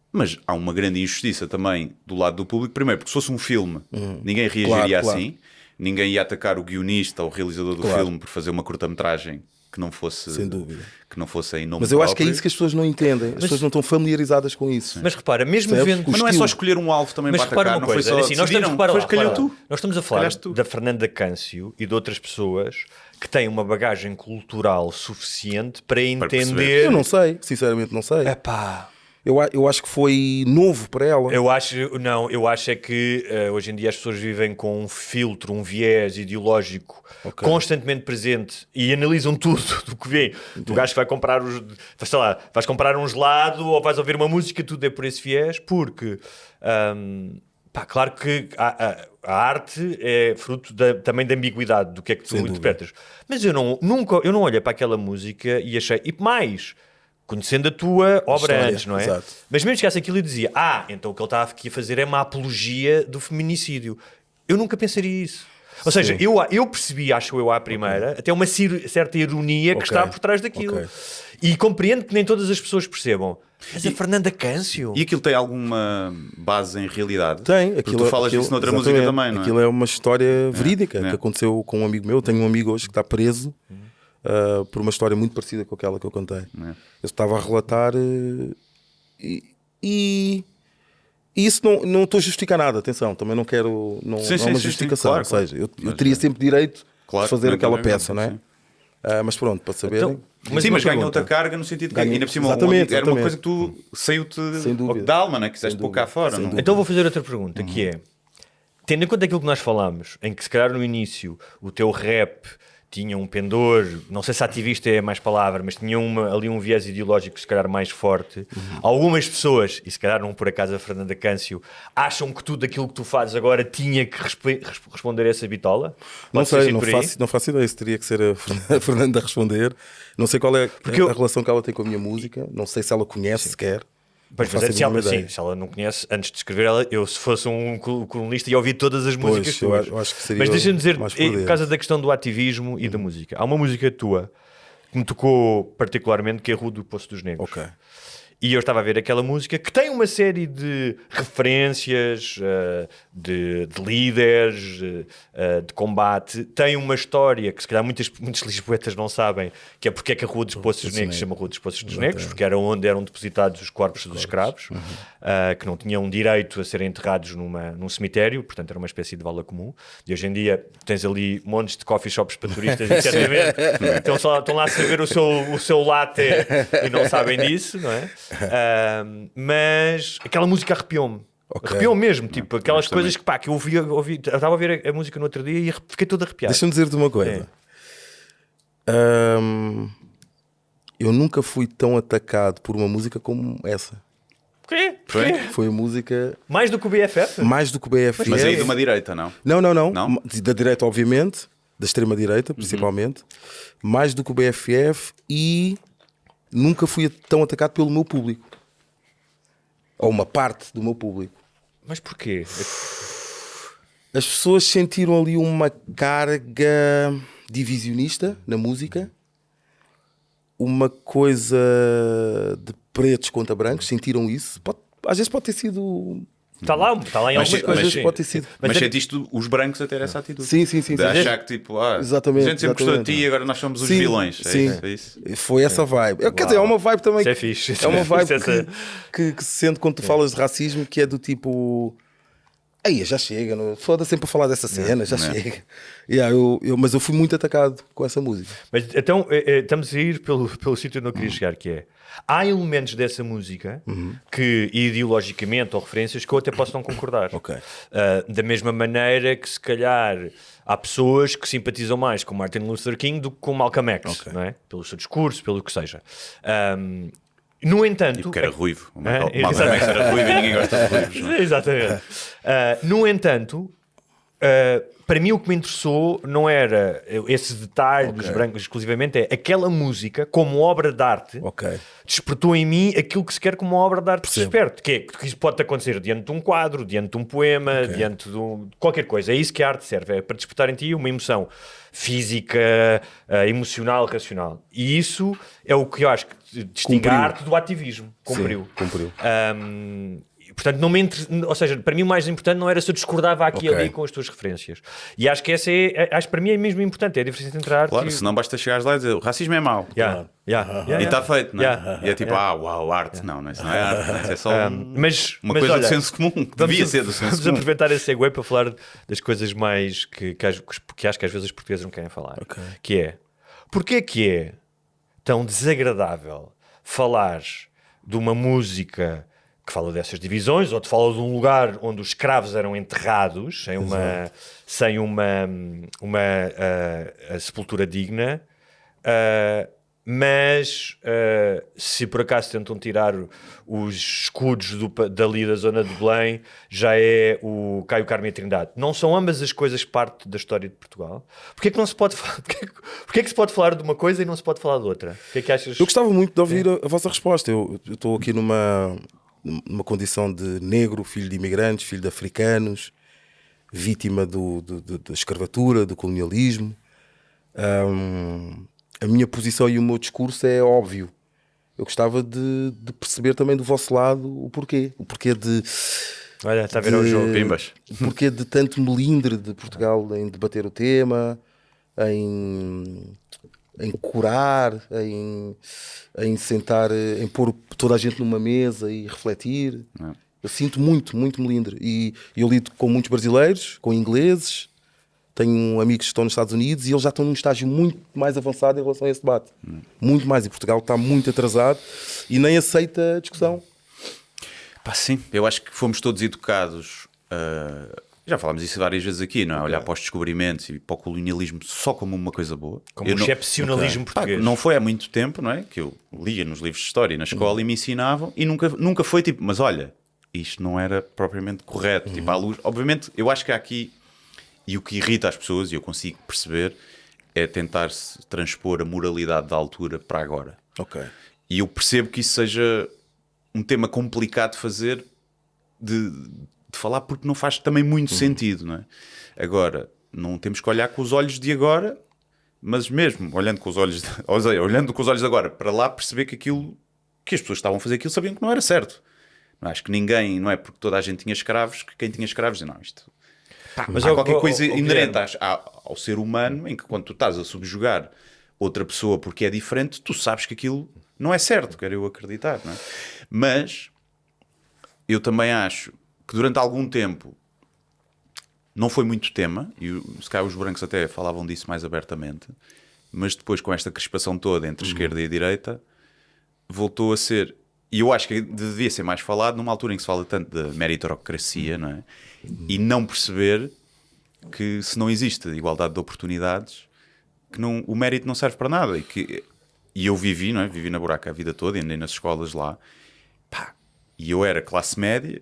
Mas há uma grande injustiça também do lado do público. Primeiro, porque se fosse um filme, ninguém reagiria assim. Ninguém ia atacar o guionista ou o realizador do filme por fazer uma curta-metragem que não fosse, sem dúvida, que não fosse em nome Mas eu próprio. acho que é isso que as pessoas não entendem. As pessoas não estão familiarizadas com isso. Mas repara, mesmo vendo... Mas não é só escolher um alvo também para atacar. Uma coisa, não foi só assim, nós estamos a falar tu. da Fernanda Câncio e de outras pessoas que têm uma bagagem cultural suficiente para entender... Eu não sei, sinceramente não sei. Epá... Eu acho que foi novo para ela. Eu acho é que hoje em dia as pessoas vivem com um filtro, um viés ideológico constantemente presente e analisam tudo do que vê. O gajo que vai comprar vais comprar um gelado ou vais ouvir uma música, tudo é por esse viés, porque claro que a arte é fruto também da ambiguidade do que é que tu interpretas. Mas eu não olhei para aquela música e achei, e mais... Conhecendo a tua obra antes, não é? Exato. Mas mesmo chegasse aquilo e dizia, então o que ele estava aqui a fazer é uma apologia do feminicídio. Eu nunca pensaria isso. Ou seja, eu percebi, acho eu, à primeira, até uma certa ironia que está por trás daquilo. E compreendo que nem todas as pessoas percebam. Mas a Fernanda Câncio... E aquilo tem alguma base em realidade? Tem. Porque tu falas disso noutra música também, não é? Aquilo é uma história verídica que aconteceu com um amigo meu. Tenho um amigo hoje que está preso por uma história muito parecida com aquela que eu contei. Eu estava a relatar e isso não estou a justificar nada, atenção, também não quero, não é uma justificação, claro, ou seja, eu teria sempre direito de fazer aquela peça, não é? Mas pronto, para saberem. Mas ganha outra carga no sentido que ainda por cima era uma coisa que tu saiu-te da alma, não é? Quiseste pôr cá fora. Não? Então vou fazer outra pergunta, que é, tendo em conta aquilo que nós falámos, em que se calhar no início o teu rap tinha um pendor, não sei se ativista é mais palavra, mas tinha ali um viés ideológico se calhar mais forte. Algumas pessoas, e se calhar não por acaso a Fernanda Câncio, acham que tudo aquilo que tu fazes agora tinha que responder a essa bitola? Não sei, não faço ideia, se teria que ser a Fernanda a responder. Não sei qual é a relação que ela tem com a minha música, não sei se ela conhece sequer. Pois, se ela não conhece, antes de escrever ela, eu se fosse um colunista ia ouvir todas as músicas tuas. Eu acho que seria. Mas deixa-me dizer, por causa da questão do ativismo e da música, há uma música tua que me tocou particularmente, que é a Rua do Poço dos Negros. E eu estava a ver aquela música que tem uma série de referências, de líderes, de combate. Tem uma história que se calhar muitos lisboetas não sabem, que é porque é que a Rua dos Poços Negros se chama Rua dos Poços dos Negros, porque era onde eram depositados os corpos dos escravos, que não tinham direito a serem enterrados num cemitério, portanto era uma espécie de vala comum. E hoje em dia tens ali montes de coffee shops para turistas, internamente, estão lá a saber o seu latte e não sabem disso, não é? Mas aquela música arrepiou-me. Arrepiou mesmo, tipo, aquelas coisas que eu ouvi, eu estava a ouvir a música no outro dia e fiquei todo arrepiado. Deixa-me dizer-te uma coisa. Eu nunca fui tão atacado por uma música como essa. Porquê? Foi a música... Mais do que o BFF? Mais do que o BFF. Mas aí de uma direita, não? Não. Da direita, obviamente. Da extrema-direita, principalmente. Mais do que o BFF. E nunca fui tão atacado pelo meu público. Ou uma parte do meu público. Mas porquê? As pessoas sentiram ali uma carga divisionista na música. Uma coisa de pretos contra brancos. Sentiram isso. Às vezes pode ter sido... Está lá em algumas coisas. Pode ter sido. Mas sentiste os brancos a ter essa atitude? Sim. De achar que tipo, exatamente, a gente sempre gostou de ti e agora nós somos os vilões. É isso? Foi essa vibe. Quer dizer, é uma vibe também. Isso é fixe. É uma vibe que se sente quando tu falas de racismo, que é do tipo. Aí, já chega, foda sempre a falar dessa cena, já chega. Mas eu fui muito atacado com essa música. Mas então estamos a ir pelo sítio onde eu queria chegar, que é. Há elementos dessa música que, ideologicamente, ou referências, que eu até posso não concordar. Da mesma maneira que, se calhar, há pessoas que simpatizam mais com Martin Luther King do que com Malcolm X, não é? Pelo seu discurso, pelo que seja. No entanto... E porque era ruivo. O Malcolm X era ruivo e ninguém gosta de ruivos. Não é? Exatamente. No entanto... para mim o que me interessou não era esse detalhe dos brancos exclusivamente, é aquela música como obra de arte despertou em mim aquilo que se quer como uma obra de arte que se desperte, que isso pode acontecer diante de um quadro, diante de um poema, diante de qualquer coisa. É isso que a arte serve, é para despertar em ti uma emoção física, emocional, racional. E isso é o que eu acho que distingue a arte do ativismo. Cumpriu. Portanto, ou seja, para mim o mais importante não era se eu discordava aqui e ali com as tuas referências. E acho que essa acho que para mim é mesmo importante, é a diferença entre a arte e... Senão basta chegares lá e dizer o racismo é mau. E está feito, não é? E é tipo, arte. Não, isso não é arte. Isso é só uma coisa do senso comum. Devia ser do senso comum. Vamos aproveitar esse segue para falar das coisas mais que acho que às vezes os portugueses não querem falar. Que é, porquê que é tão desagradável falar de uma música que fala dessas divisões, ou te fala de um lugar onde os escravos eram enterrados sem uma sepultura digna, mas se por acaso tentam tirar os escudos dali da zona de Belém, já é o Caio Carmo e a Trindade. Não são ambas as coisas parte da história de Portugal? Porquê que não se pode falar? Porquê que se pode falar de uma coisa e não se pode falar de outra? O que é que achas? Eu gostava muito de ouvir a vossa resposta. Eu estou aqui numa condição de negro, filho de imigrantes, filho de africanos, vítima da escravatura, do colonialismo. A minha posição e o meu discurso é óbvio. Eu gostava de perceber também do vosso lado o porquê. O porquê de... Olha, está a ver o jogo. Pimbas. O porquê de tanto melindre de Portugal em debater o tema, em curar, em sentar, em pôr toda a gente numa mesa e refletir. Eu sinto muito melindre. E eu lido com muitos brasileiros, com ingleses, tenho amigos que estão nos Estados Unidos e eles já estão num estágio muito mais avançado em relação a esse debate. Muito mais. E Portugal está muito atrasado e nem aceita a discussão. Sim, eu acho que fomos todos educados... Já falámos isso várias vezes aqui, não é? Olhar para os descobrimentos e para o colonialismo só como uma coisa boa. Como o excepcionalismo português. Não foi há muito tempo, não é? Que eu lia nos livros de história na escola e me ensinavam e nunca foi tipo, mas olha, isto não era propriamente correto. Tipo, à luz. Obviamente, eu acho que há aqui, e o que irrita as pessoas, e eu consigo perceber, é tentar-se transpor a moralidade da altura para agora. E eu percebo que isso seja um tema complicado de fazer, de falar, porque não faz também muito sentido, não é? Agora, não temos que olhar com os olhos de agora, mas mesmo olhando com os olhos de agora para lá, perceber que aquilo que as pessoas que estavam a fazer aquilo sabiam que não era certo. Não acho que ninguém, não é porque toda a gente tinha escravos, que quem tinha escravos dizia, não, isto... Mas há qualquer coisa inerente ao ser humano em que quando tu estás a subjugar outra pessoa porque é diferente, tu sabes que aquilo não é certo, quero eu acreditar, não é? Mas eu também acho que durante algum tempo não foi muito tema, e se calhar os brancos até falavam disso mais abertamente, mas depois com esta crispação toda entre esquerda e direita, voltou a ser, e eu acho que devia ser mais falado numa altura em que se fala tanto da meritocracia, não é? E não perceber que se não existe igualdade de oportunidades, que não, o mérito não serve para nada, e eu vivi, não é? Vivi na buraca a vida toda, andei nas escolas lá, pá, e eu era classe média,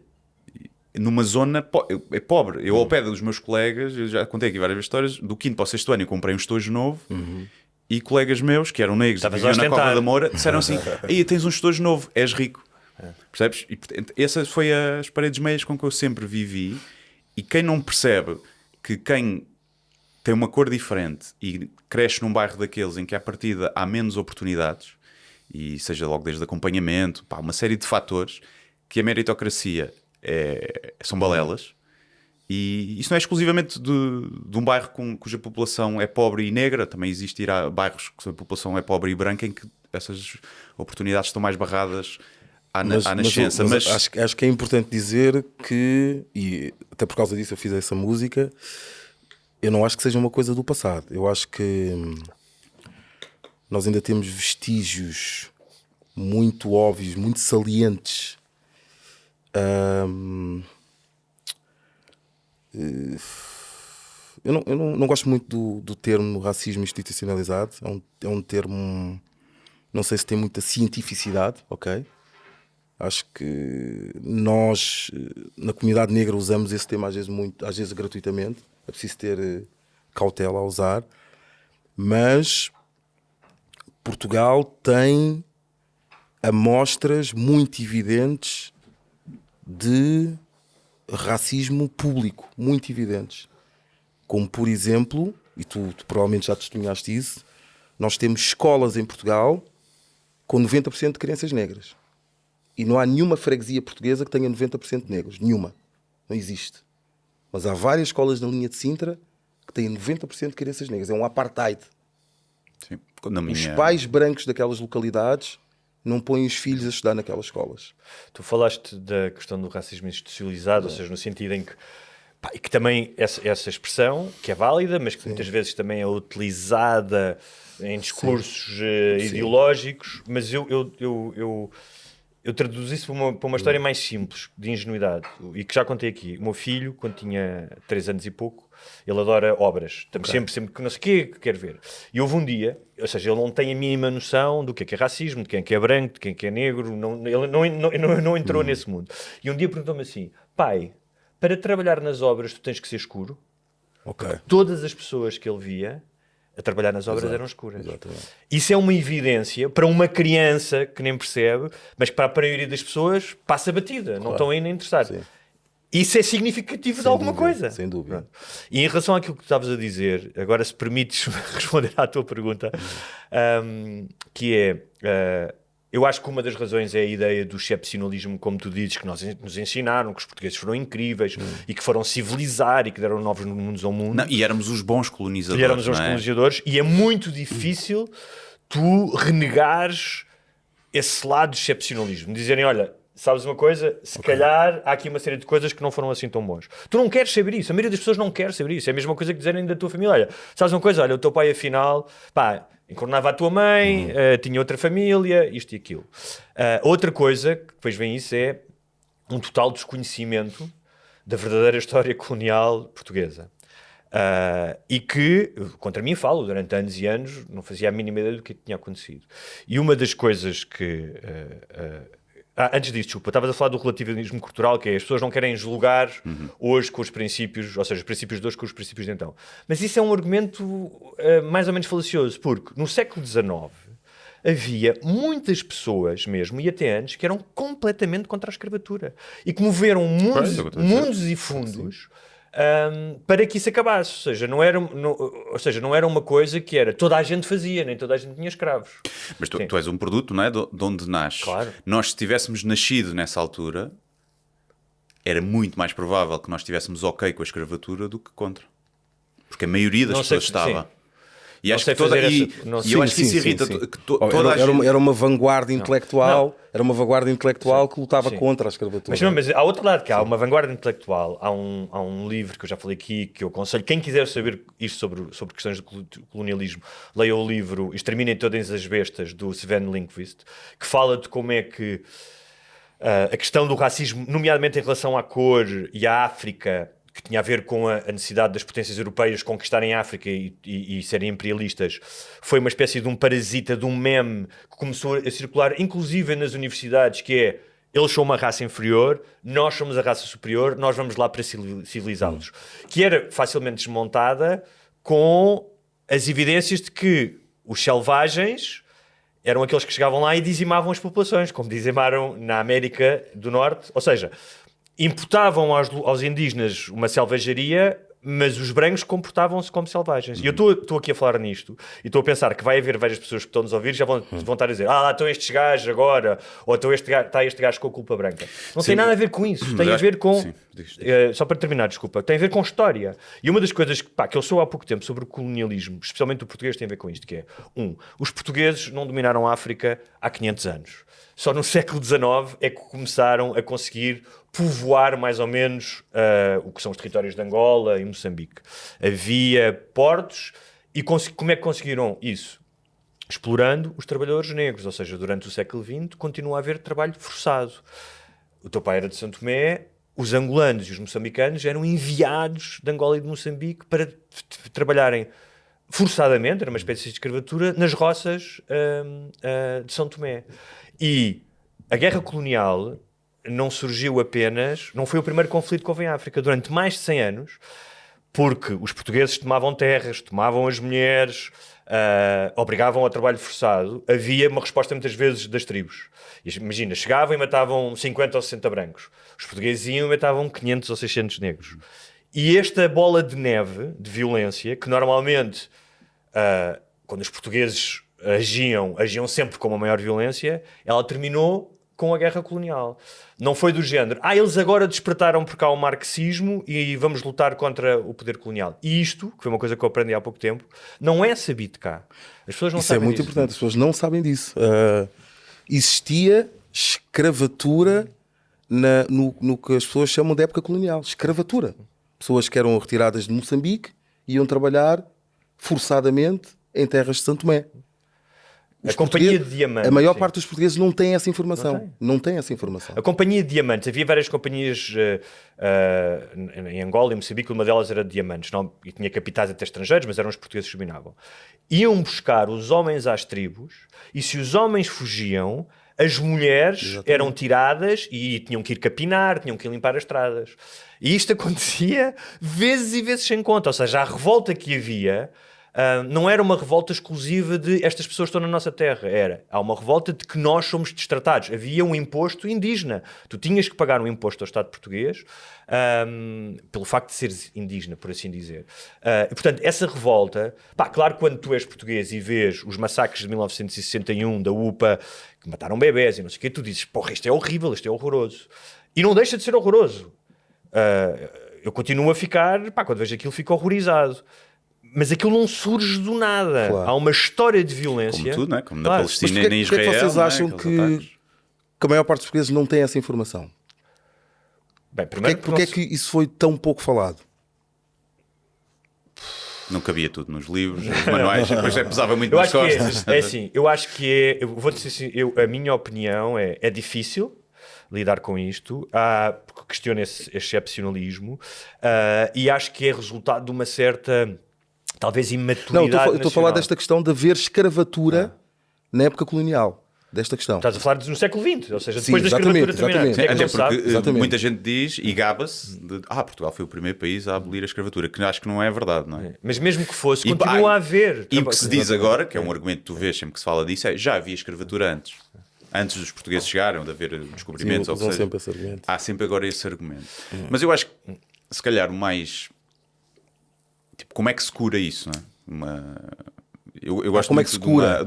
numa zona pobre. Eu, ao pé dos meus colegas, eu já contei aqui várias vezes histórias, do 5º para o 6º ano eu comprei um estojo novo, e colegas meus, que eram negros e viviam na Cova da Moura, disseram assim, aí tens um estojo novo, és rico. Percebes? E portanto, essas foi as paredes meias com que eu sempre vivi, e quem não percebe que quem tem uma cor diferente e cresce num bairro daqueles em que à partida há menos oportunidades, e seja logo desde acompanhamento, pá, uma série de fatores, que a meritocracia são balelas, e isso não é exclusivamente de um bairro cuja população é pobre e negra, também existirá bairros cuja população é pobre e branca em que essas oportunidades estão mais barradas à nascença. Mas acho que é importante dizer que, e até por causa disso eu fiz essa música, eu não acho que seja uma coisa do passado. Eu acho que nós ainda temos vestígios muito óbvios, muito salientes. Eu não gosto muito do termo racismo institucionalizado. É um termo, não sei se tem muita cientificidade, ok? Acho que nós, na comunidade negra, usamos esse termo às vezes gratuitamente. É preciso ter cautela a usar. Mas Portugal tem amostras muito evidentes de racismo público, muito evidentes. Como, por exemplo, e tu provavelmente já testemunhaste isso, nós temos escolas em Portugal com 90% de crianças negras. E não há nenhuma freguesia portuguesa que tenha 90% de negros. Nenhuma. Não existe. Mas há várias escolas na linha de Sintra que têm 90% de crianças negras. É um apartheid. Sim. Os pais brancos daquelas localidades não põem os filhos a estudar naquelas escolas. Tu falaste da questão do racismo institucionalizado, ou seja, no sentido em que, pá, e que também essa expressão, que é válida, mas que muitas vezes também é utilizada em discursos ideológicos, mas eu traduzo isso para uma história mais simples, de ingenuidade, e que já contei aqui. O meu filho, quando tinha 3 anos e pouco, ele adora obras. Estamos sempre que não sei o quê, que quer ver. E houve um dia, ou seja, ele não tem a mínima noção do que é racismo, de quem é branco, de quem é negro, ele não entrou nesse mundo. E um dia perguntou-me assim, pai, para trabalhar nas obras tu tens que ser escuro? Okay. Todas as pessoas que ele via a trabalhar nas obras eram escuras. Exatamente. Isso é uma evidência para uma criança que nem percebe, mas que para a maioria das pessoas passa batida, não estão ainda interessados. Sim. Isso é significativo de alguma coisa. Sem dúvida. Pronto. E em relação àquilo que tu estavas a dizer, agora se permites responder à tua pergunta, que é, eu acho que uma das razões é a ideia do excepcionalismo, como tu dizes, que nos ensinaram, que os portugueses foram incríveis e que foram civilizar e que deram novos mundos ao mundo. Não, e éramos os bons colonizadores. E éramos os colonizadores, e é muito difícil tu renegares esse lado de excepcionalismo. Dizerem, olha, sabes uma coisa? Se calhar há aqui uma série de coisas que não foram assim tão bons. Tu não queres saber isso. A maioria das pessoas não quer saber isso. É a mesma coisa que dizerem da tua família. Olha, sabes uma coisa? Olha, o teu pai afinal, pá, encornava a tua mãe, tinha outra família, isto e aquilo. Outra coisa, que depois vem isso, é um total desconhecimento da verdadeira história colonial portuguesa. E que, contra mim falo, durante anos e anos, não fazia a mínima ideia do que tinha acontecido. E uma das coisas que... antes disso, desculpa, estavas a falar do relativismo cultural, que é as pessoas não querem julgar hoje com os princípios, ou seja, os princípios de hoje com os princípios de então. Mas isso é um argumento mais ou menos falacioso, porque no século XIX havia muitas pessoas mesmo, e até antes, que eram completamente contra a escravatura e que moveram mundos e fundos para que isso acabasse. Ou seja, não era uma coisa que era toda a gente fazia, nem toda a gente tinha escravos. Mas tu és um produto, não é? De onde nasces. Claro. Nós, se tivéssemos nascido nessa altura, era muito mais provável que nós estivéssemos ok com a escravatura do que contra. Porque a maioria das pessoas estava. E acho que eu acho que isso irrita. Era uma vanguarda intelectual, era uma vanguarda intelectual que lutava contra a escravatura. Mas há outro lado, que há uma vanguarda intelectual, há um livro que eu já falei aqui, que eu aconselho, quem quiser saber isto sobre questões de colonialismo, leia o livro Exterminem Todas as Bestas, do Sven Lindqvist, que fala de como é que a questão do racismo, nomeadamente em relação à cor e à África, que tinha a ver com a necessidade das potências europeias conquistarem a África e serem imperialistas, foi uma espécie de um parasita, de um meme que começou a circular, inclusive nas universidades, que é: eles são uma raça inferior, nós somos a raça superior, nós vamos lá para civilizá-los. Que era facilmente desmontada com as evidências de que os selvagens eram aqueles que chegavam lá e dizimavam as populações, como dizimaram na América do Norte. Ou seja, imputavam aos indígenas uma selvageria, mas os brancos comportavam-se como selvagens. E eu estou aqui a falar nisto e estou a pensar que vai haver várias pessoas que estão nos a ouvir e já vão estar a dizer: lá estão estes gajos agora, ou está este gajo com a culpa branca. Não tem nada a ver com isso. Tem a ver com... só para terminar, desculpa. Tem a ver com história. E uma das coisas que eu sou há pouco tempo sobre o colonialismo, especialmente o português, tem a ver com isto, que é: os portugueses não dominaram a África há 500 anos. Só no século XIX é que começaram a conseguir povoar mais ou menos o que são os territórios de Angola e Moçambique. Havia portos e como é que conseguiram isso? Explorando os trabalhadores negros, ou seja, durante o século XX continua a haver trabalho forçado. O teu pai era de São Tomé, os angolanos e os moçambicanos eram enviados de Angola e de Moçambique para trabalharem forçadamente, era uma espécie de escravatura, nas roças de São Tomé. E a guerra colonial não surgiu apenas... Não foi o primeiro conflito que houve em África. Durante mais de 100 anos, porque os portugueses tomavam terras, tomavam as mulheres, obrigavam ao trabalho forçado, havia uma resposta muitas vezes das tribos. Imagina, chegavam e matavam 50 ou 60 brancos. Os portugueses iam e matavam 500 ou 600 negros. E esta bola de neve, de violência, que normalmente, quando os portugueses agiam sempre com uma maior violência, ela terminou com a guerra colonial. Não foi do género: eles agora despertaram porque há o marxismo e vamos lutar contra o poder colonial. E isto, que foi uma coisa que eu aprendi há pouco tempo, não é sabido cá. As pessoas não sabem disso. Isso é muito importante, as pessoas não sabem disso. Existia escravatura no que as pessoas chamam de época colonial. Escravatura. Pessoas que eram retiradas de Moçambique iam trabalhar forçadamente em terras de São Tomé. A Companhia de Diamantes. A maior parte dos portugueses não tem essa informação. Não tem essa informação. A Companhia de Diamantes. Havia várias companhias em Angola e Moçambique. Uma delas era de diamantes. E tinha capitais até estrangeiros, mas eram os portugueses que dominavam. Iam buscar os homens às tribos e, se os homens fugiam, as mulheres eram tiradas e tinham que ir capinar, tinham que ir limpar as estradas. E isto acontecia vezes e vezes sem conta. Ou seja, a revolta que havia... não era uma revolta exclusiva de estas pessoas estão na nossa terra, há uma revolta de que nós somos destratados. Havia um imposto indígena, tu tinhas que pagar um imposto ao Estado português pelo facto de seres indígena, por assim dizer. E, portanto, essa revolta, claro, quando tu és português e vês os massacres de 1961 da UPA, que mataram bebés e não sei o quê, tu dizes: porra, isto é horrível, isto é horroroso. E não deixa de ser horroroso. Eu continuo a ficar, quando vejo aquilo, fico horrorizado. Mas aquilo não surge do nada. Claro. Há uma história de violência. Como tudo, não é? Como na Palestina e na Israel. Porquê é que vocês acham que a maior parte dos portugueses não tem essa informação? Bem, Porquê é que isso foi tão pouco falado? Não cabia tudo nos livros, nos manuais, depois pesava muito nas costas. É assim, eu acho que eu vou dizer assim, a minha opinião é difícil lidar com isto, porque questiono esse excepcionalismo, e acho que é resultado de uma certa... talvez imaturidade. Eu estou a falar desta questão de haver escravatura na época colonial. Desta questão. Estás a falar no século XX, ou seja, depois da escravatura terminar. Até porque muita gente diz e gaba-se de Portugal foi o primeiro país a abolir a escravatura, que acho que não é verdade, não é? Mas mesmo que fosse, continua a haver. E o que se diz agora, que é um argumento que tu vês sempre que se fala disso, é já havia escravatura antes. Antes dos portugueses chegarem, de haver descobrimentos. Sim, sempre esse argumento. Há sempre agora esse argumento. Mas eu acho que se calhar o mais... Tipo, como é que se cura isso, não é? Eu gosto como é que muito se cura?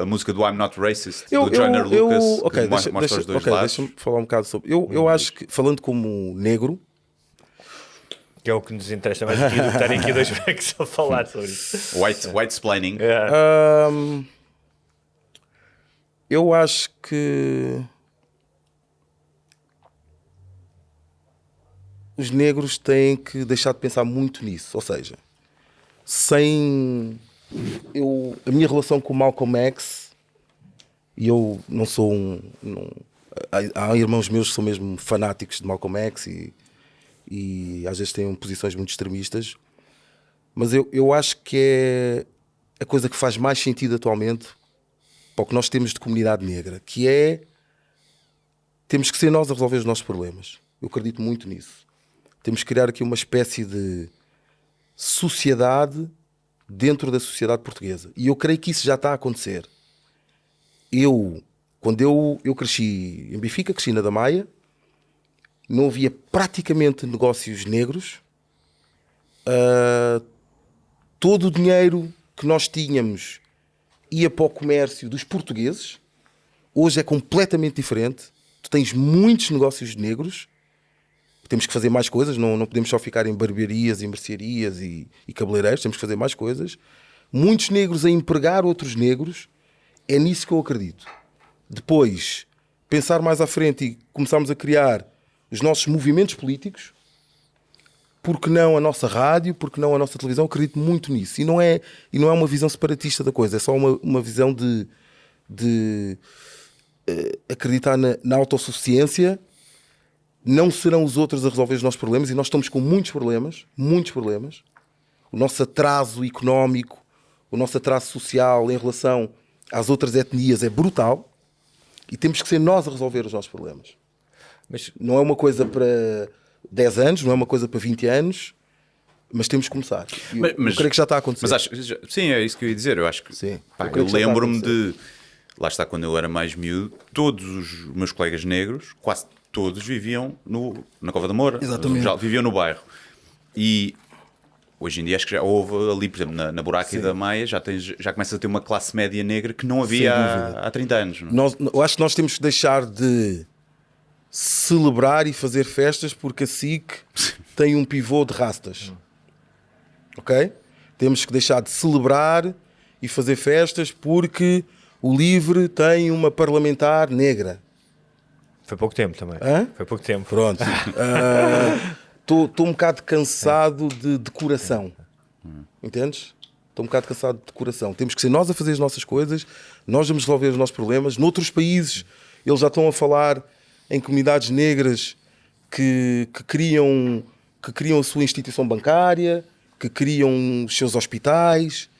a música do I'm Not Racist, do Joyner Lucas, ok, que mostra os dois lados. deixa-me falar um bocado sobre... Eu acho que, falando como negro... Que é o que nos interessa mais aqui do que estarem aqui dois brancos a falar sobre isso. White-splaining. Eu acho que os negros têm que deixar de pensar muito nisso. Ou seja, a minha relação com o Malcolm X, e eu não sou há irmãos meus que são mesmo fanáticos de Malcolm X e às vezes têm posições muito extremistas, mas eu acho que é a coisa que faz mais sentido atualmente para o que nós temos de comunidade negra, que é temos que ser nós a resolver os nossos problemas. Eu acredito muito nisso. Temos que criar aqui uma espécie de sociedade dentro da sociedade portuguesa. E eu creio que isso já está a acontecer. Quando eu cresci em Benfica, cresci na Damaia, não havia praticamente negócios negros. Todo o dinheiro que nós tínhamos ia para o comércio dos portugueses. Hoje é completamente diferente. Tu tens muitos negócios negros. Temos que fazer mais coisas. Não podemos só ficar em barbearias e mercearias e cabeleireiros. Temos que fazer mais coisas. Muitos negros a empregar outros negros. É nisso que eu acredito. Depois, pensar mais à frente e começarmos a criar os nossos movimentos políticos. Porque não a nossa rádio, porque não a nossa televisão? Eu acredito muito nisso. E não é uma visão separatista da coisa, é só uma visão de acreditar na autossuficiência. Não serão os outros a resolver os nossos problemas, e nós estamos com muitos problemas. O nosso atraso económico, o nosso atraso social em relação às outras etnias é brutal, e temos que ser nós a resolver os nossos problemas. Mas não é uma coisa para 10 anos, não é uma coisa para 20 anos, mas temos que começar. Eu creio que já está a acontecer. Mas sim, é isso que eu ia dizer. Eu acho que, sim, eu lembro-me de, lá está, quando eu era mais miúdo, todos os meus colegas negros, quase todos, viviam na Cova da Moura. Exatamente. Já viviam no bairro. E hoje em dia acho que já houve ali, por exemplo, na Buraca e da Maia, já começa a ter uma classe média negra que não havia há 30 anos. Não? Eu acho que nós temos que deixar de celebrar e fazer festas porque a SIC tem um pivô de rastas. Ok? Temos que deixar de celebrar e fazer festas porque o LIVRE tem uma parlamentar negra. Foi pouco tempo também. Foi pouco tempo. Pronto. Estou um bocado cansado de decoração. Entendes? Estou um bocado cansado de decoração. Temos que ser nós a fazer as nossas coisas, nós vamos resolver os nossos problemas. Noutros países, eles já estão a falar em comunidades negras que criam a sua instituição bancária, que criam os seus hospitais.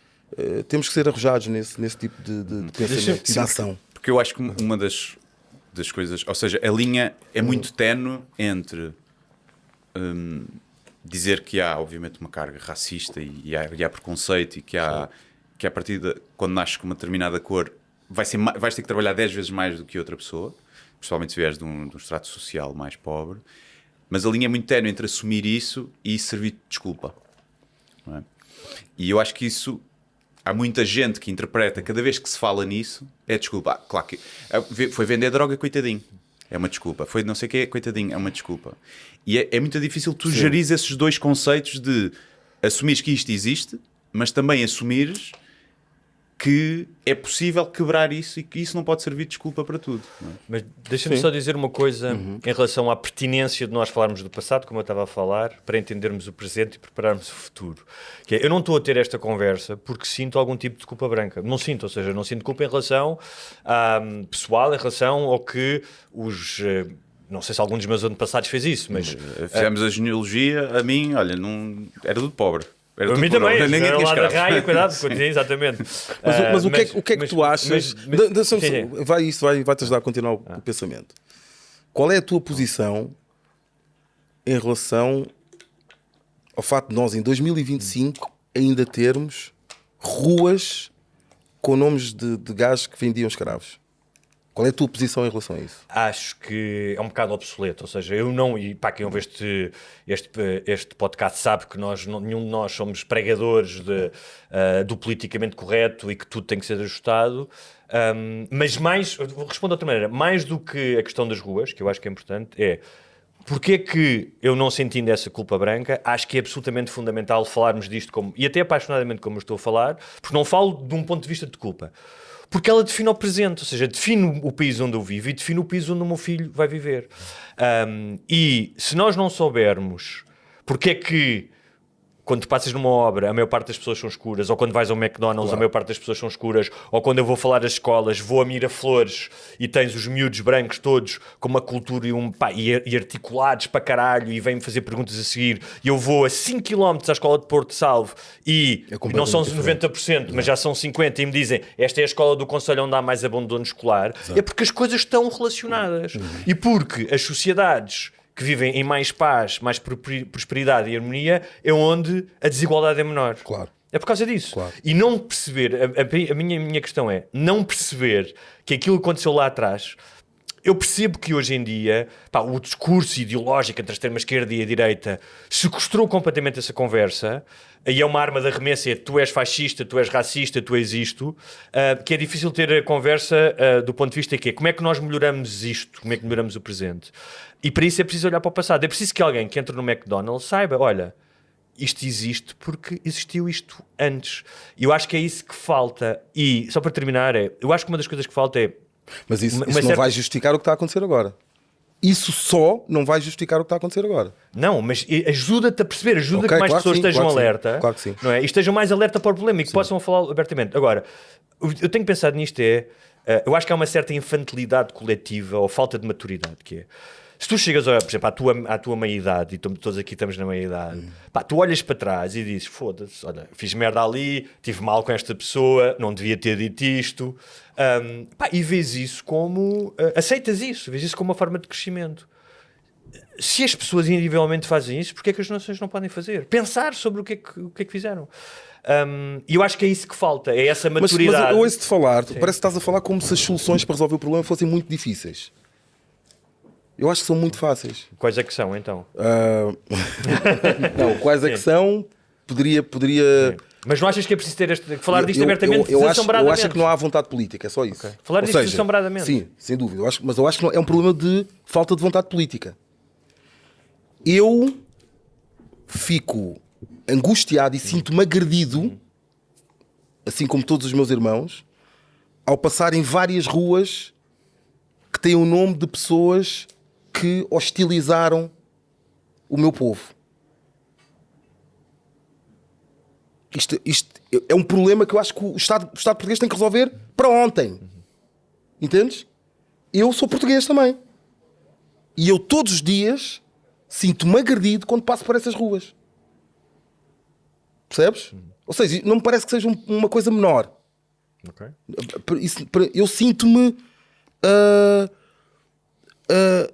Temos que ser arrojados nesse tipo de pensamento e de ação. Porque eu acho que uma das coisas, ou seja, a linha é muito ténue entre dizer que há obviamente uma carga racista e há preconceito, e que a partir de quando nasces com uma determinada cor vais ter que trabalhar 10 vezes mais do que outra pessoa, principalmente se vieres de um estrato social mais pobre. Mas a linha é muito ténue entre assumir isso e servir de desculpa, não é? E eu acho que isso, há muita gente que interpreta, cada vez que se fala nisso, é desculpa. Claro que foi vender droga, coitadinho, é uma desculpa. Foi não sei o quê, coitadinho, é uma desculpa. E é muito difícil tu gerires esses dois conceitos de assumires que isto existe, mas também assumires que é possível quebrar isso e que isso não pode servir de desculpa para tudo. Não é? Mas deixa-me só dizer uma coisa em relação à pertinência de nós falarmos do passado, como eu estava a falar, para entendermos o presente e prepararmos o futuro. Que é, eu não estou a ter esta conversa porque sinto algum tipo de culpa branca. Não sinto, ou seja, não sinto culpa em relação pessoal, em relação ao que os... não sei se algum dos meus antepassados fez isso, mas... Fizemos a genealogia, a mim, olha, não era tudo pobre. Para mim também, era lá da raia, cuidado, exatamente. Mas o que é que tu achas? Vai-te ajudar a continuar o pensamento. Qual é a tua posição em relação ao facto de nós, em 2025, ainda termos ruas com nomes de gajos que vendiam escravos? Qual é a tua posição em relação a isso? Acho que é um bocado obsoleto, ou seja, eu não, e para quem ouve este podcast sabe que nenhum de nós somos pregadores do politicamente correto e que tudo tem que ser ajustado, mas mais, vou responder de outra maneira, mais do que a questão das ruas, que eu acho que é importante, porque é que eu não sentindo essa culpa branca, acho que é absolutamente fundamental falarmos disto e até apaixonadamente como eu estou a falar, porque não falo de um ponto de vista de culpa. Porque ela define o presente, ou seja, define o país onde eu vivo e define o país onde o meu filho vai viver. E se nós não soubermos porque é que quando tu passas numa obra a maior parte das pessoas são escuras, ou quando vais ao McDonald's a maior parte das pessoas são escuras, ou quando eu vou falar às escolas, vou a Miraflores e tens os miúdos brancos todos com uma cultura e articulados para caralho e vêm-me fazer perguntas a seguir, e eu vou a 5 km à escola de Porto Salvo e não são 90%, mas já são 50% e me dizem esta é a escola do concelho onde há mais abandono escolar. Exato. É porque as coisas estão relacionadas e porque as sociedades que vivem em mais paz, mais prosperidade e harmonia, é onde a desigualdade é menor. Claro. É por causa disso. Claro. E não perceber, a minha questão é, não perceber que aquilo que aconteceu lá atrás, eu percebo que hoje em dia, o discurso ideológico entre a extrema-esquerda e a direita sequestrou completamente essa conversa, e é uma arma de arremesso, tu és fascista, tu és racista, tu és isto, que é difícil ter a conversa do ponto de vista que é, como é que nós melhoramos isto, como é que melhoramos o presente? E para isso é preciso olhar para o passado, é preciso que alguém que entra no McDonald's saiba, olha, isto existe porque existiu isto antes. E eu acho que é isso que falta. E só para terminar, eu acho que uma das coisas que falta é... Mas isso não vai justificar o que está a acontecer agora. Isso só não vai justificar o que está a acontecer agora. Não, mas ajuda-te a perceber, ajuda que mais pessoas estejam alerta. Claro que sim. Não é? E estejam mais alerta para o problema e que possam falar abertamente. Agora, eu tenho pensado nisto eu acho que há uma certa infantilidade coletiva ou falta de maturidade, que é... Se tu chegas, por exemplo, à tua meia-idade, e todos aqui estamos na meia-idade, tu olhas para trás e dizes, foda-se, olha, fiz merda ali, tive mal com esta pessoa, não devia ter dito isto, e vês isso como... aceitas isso, vês isso como uma forma de crescimento. Se as pessoas individualmente fazem isso, porque é que as nações não podem fazer? Pensar sobre o que é que fizeram. E eu acho que é isso que falta, é essa maturidade. Mas eu ouço-te falar, parece que estás a falar como se as soluções para resolver o problema fossem muito difíceis. Eu acho que são muito fáceis. Quais é que são, então? Não, quais é que são? Poderia... Mas não achas que é preciso falar disto abertamente, desassombradamente? Eu acho que não há vontade política, é só isso. Okay. Falar disto desassombradamente. Sim, sem dúvida. Mas eu acho que é um problema de falta de vontade política. Eu fico angustiado e sinto-me agredido, assim como todos os meus irmãos, ao passar em várias ruas que têm o nome de pessoas que hostilizaram o meu povo. Isto é um problema que eu acho que o Estado português tem que resolver para ontem. Entendes? Eu sou português também. E eu todos os dias sinto-me agredido quando passo por essas ruas. Percebes? Ou seja, não me parece que seja uma coisa menor. Okay. Eu sinto-me...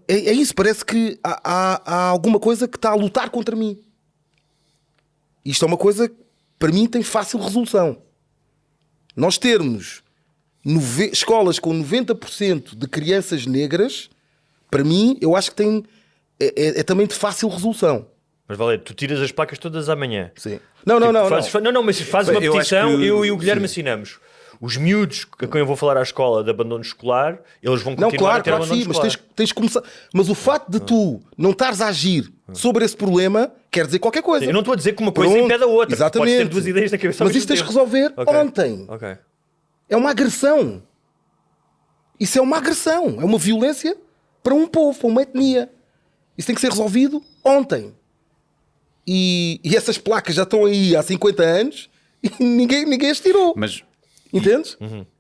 é isso, parece que há alguma coisa que está a lutar contra mim. Isto é uma coisa que para mim tem fácil resolução. Nós termos escolas com 90% de crianças negras, para mim, eu acho que é também de fácil resolução. Mas Valério, tu tiras as placas todas amanhã. Sim. Não, mas faz uma petição, eu e o Guilherme assinamos. Os miúdos a quem eu vou falar à escola de abandono escolar, eles vão continuar a ter abandono escolar. Mas tens que começar. Mas o facto de tu não estares a agir sobre esse problema quer dizer qualquer coisa. Eu não estou a dizer que uma coisa impede a outra. Exatamente. Podes ter duas ideias na cabeça. Mas isto tens que resolver ontem. Okay. É uma agressão. Isso é uma agressão. É uma violência para um povo, para uma etnia. Isso tem que ser resolvido ontem. E essas placas já estão aí há 50 anos e ninguém as tirou. Mas... Entendes?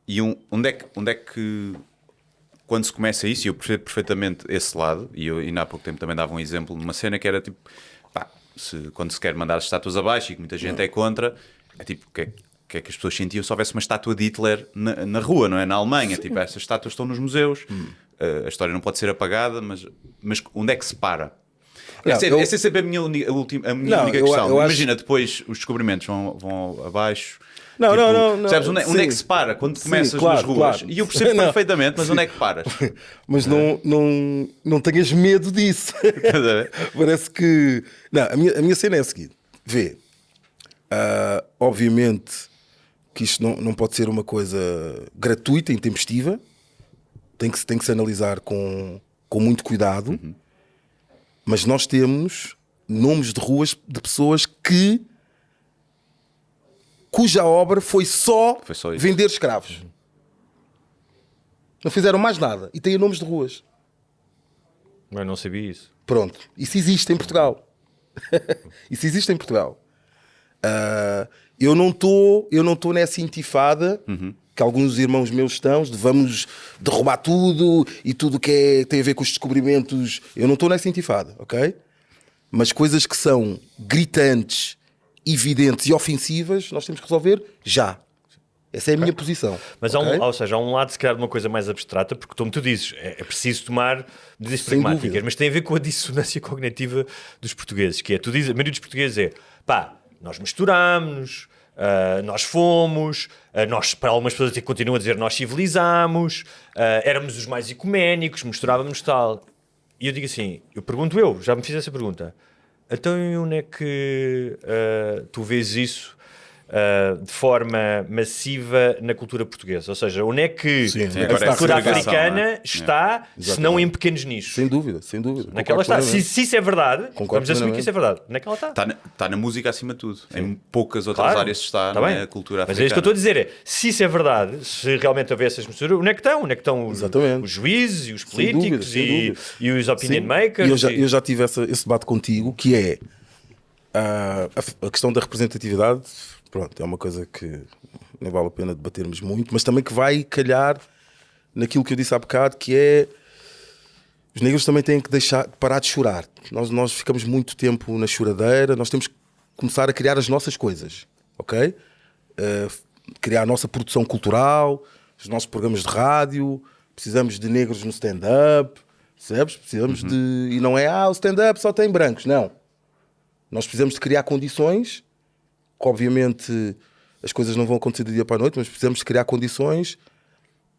E onde é que quando se começa isso, e eu percebo perfeitamente esse lado, e eu ainda há pouco tempo também dava um exemplo numa cena que era tipo, quando se quer mandar as estátuas abaixo e que muita gente é contra, é tipo, o que é que as pessoas sentiam se houvesse uma estátua de Hitler na rua, não é? Na Alemanha, tipo, essas estátuas estão nos museus, a história não pode ser apagada, mas onde é que se para? Essa é sempre a minha, única questão. eu acho- Imagina, depois os descobrimentos vão abaixo. Não, Tipo, não. Percebes onde é Sim. que se para quando Sim, começas claro, nas ruas? claro. E eu percebo Não. perfeitamente, mas onde é que paras? Mas não tenhas medo disso. Estás a ver? Parece que. Não, a minha cena é a seguinte: vê, obviamente que isto não pode ser uma coisa gratuita, intempestiva, tem que se analisar com muito cuidado, mas nós temos nomes de ruas de pessoas cuja obra foi só isso. vender escravos. Não fizeram mais nada e têm nomes de ruas. Mas não sabia isso. Pronto, isso existe em Portugal. Isso existe em Portugal. Eu não estou nessa intifada que alguns irmãos meus estão, de vamos derrubar tudo e tudo que tem a ver com os descobrimentos. Eu não estou nessa intifada, ok? Mas coisas que são gritantes, evidentes e ofensivas, nós temos que resolver já. Essa é a minha posição. Mas ok? ou seja, há um lado se calhar de uma coisa mais abstrata, porque como tu dizes, é preciso tomar medidas Sem pragmáticas, dúvida. mas tem a ver com a dissonância cognitiva dos portugueses, que é, tu dizes, a maioria dos portugueses é, pá, nós misturámos, nós fomos, nós, para algumas pessoas até continuam a dizer nós civilizámos, éramos os mais ecuménicos, misturávamos tal. E eu digo assim, já me fiz essa pergunta, então e onde é que tu vês isso de forma massiva na cultura portuguesa? Ou seja, onde é que Sim, a agora é cultura a segregação, africana não é? está, se não em pequenos nichos? Sem dúvida, sem dúvida. Naquela está. Se isso é verdade, Concordo vamos assumir plenamente. que isso é verdade. Naquela está. Está na música acima de tudo. Em poucas outras Claro, áreas está está bem. na cultura Mas africana. é isso que eu estou a dizer, é, se isso é verdade, se realmente houver essas misturas, onde é que estão? Onde é que estão Exatamente. os juízes e os Sem dúvida, políticos sem dúvida. e os opinion Sim. makers? E eu já tive esse debate contigo, que é a questão da representatividade. Pronto, é uma coisa que nem vale a pena debatermos muito, mas também que vai calhar naquilo que eu disse há bocado, que é os negros também têm que parar de chorar. Nós ficamos muito tempo na choradeira, nós temos que começar a criar as nossas coisas, ok? Criar a nossa produção cultural, os nossos programas de rádio, precisamos de negros no stand-up, percebes? Precisamos de... E não é, o stand-up só tem brancos, não. Nós precisamos de criar condições, que obviamente as coisas não vão acontecer do dia para a noite, mas precisamos de criar condições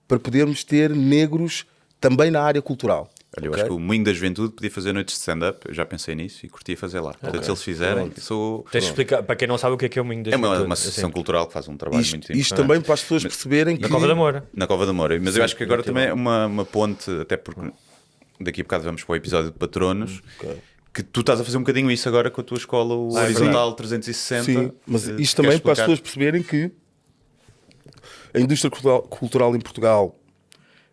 para podermos ter negros também na área cultural. Olha, eu ok? acho que o Moinho da Juventude podia fazer noites de stand-up, eu já pensei nisso e curtia fazer lá. Portanto, se eles fizerem, Tens de explicar, para quem não sabe o que é o Moinho da é uma Juventude, associação assim. cultural que faz um trabalho muito Isto importante. também para as pessoas perceberem que... Na Cova da Moura. Na Cova da Moura. Mas Sim, eu acho que agora já também é uma ponte, até porque daqui a bocado vamos para o episódio de patronos, que tu estás a fazer um bocadinho isso agora com a tua escola, o Horizontal 360. Sim, mas isto Queres também para as explicar? pessoas perceberem que a indústria cultural em Portugal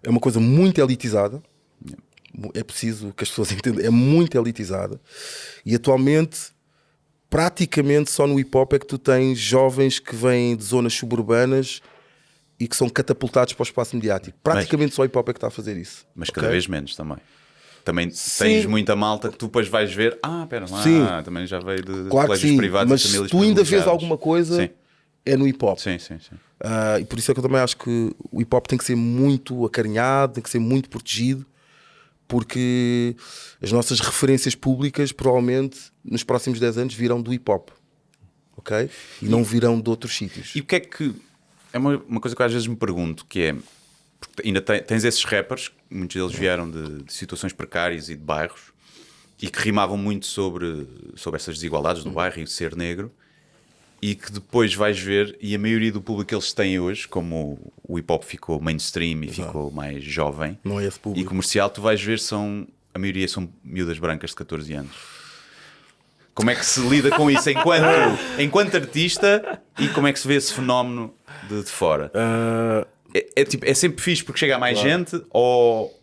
é uma coisa muito elitizada. É preciso que as pessoas entendam, é muito elitizada. E atualmente, praticamente só no hip-hop é que tu tens jovens que vêm de zonas suburbanas e que são catapultados para o espaço mediático. Praticamente só o hip-hop é que está a fazer isso. Mas ok? cada vez menos também. Também Sim. tens muita malta que tu depois vais ver. Espera lá, Sim. também já veio de Claro que colégios sim, privados mas e se famílias tu ainda vês privilegiadas. alguma coisa, Sim, é no hip-hop. sim, sim. sim. E por isso é que eu também acho que o hip hop tem que ser muito acarinhado, tem que ser muito protegido, porque as nossas referências públicas provavelmente nos próximos 10 anos virão do hip hop, ok? E não virão de outros sítios. E o que é que... É uma coisa que eu às vezes me pergunto, que é... Porque ainda tens esses rappers, muitos deles vieram de situações precárias e de bairros, e que rimavam muito sobre essas desigualdades do bairro e o ser negro, e que depois vais ver, e a maioria do público que eles têm hoje, como o hip hop ficou mainstream e ficou mais jovem Não é esse e público. comercial, tu vais ver, a maioria são miúdas brancas de 14 anos. Como é que se lida com isso enquanto artista, e como é que se vê esse fenómeno de fora? É sempre fixe porque chega a mais gente, ou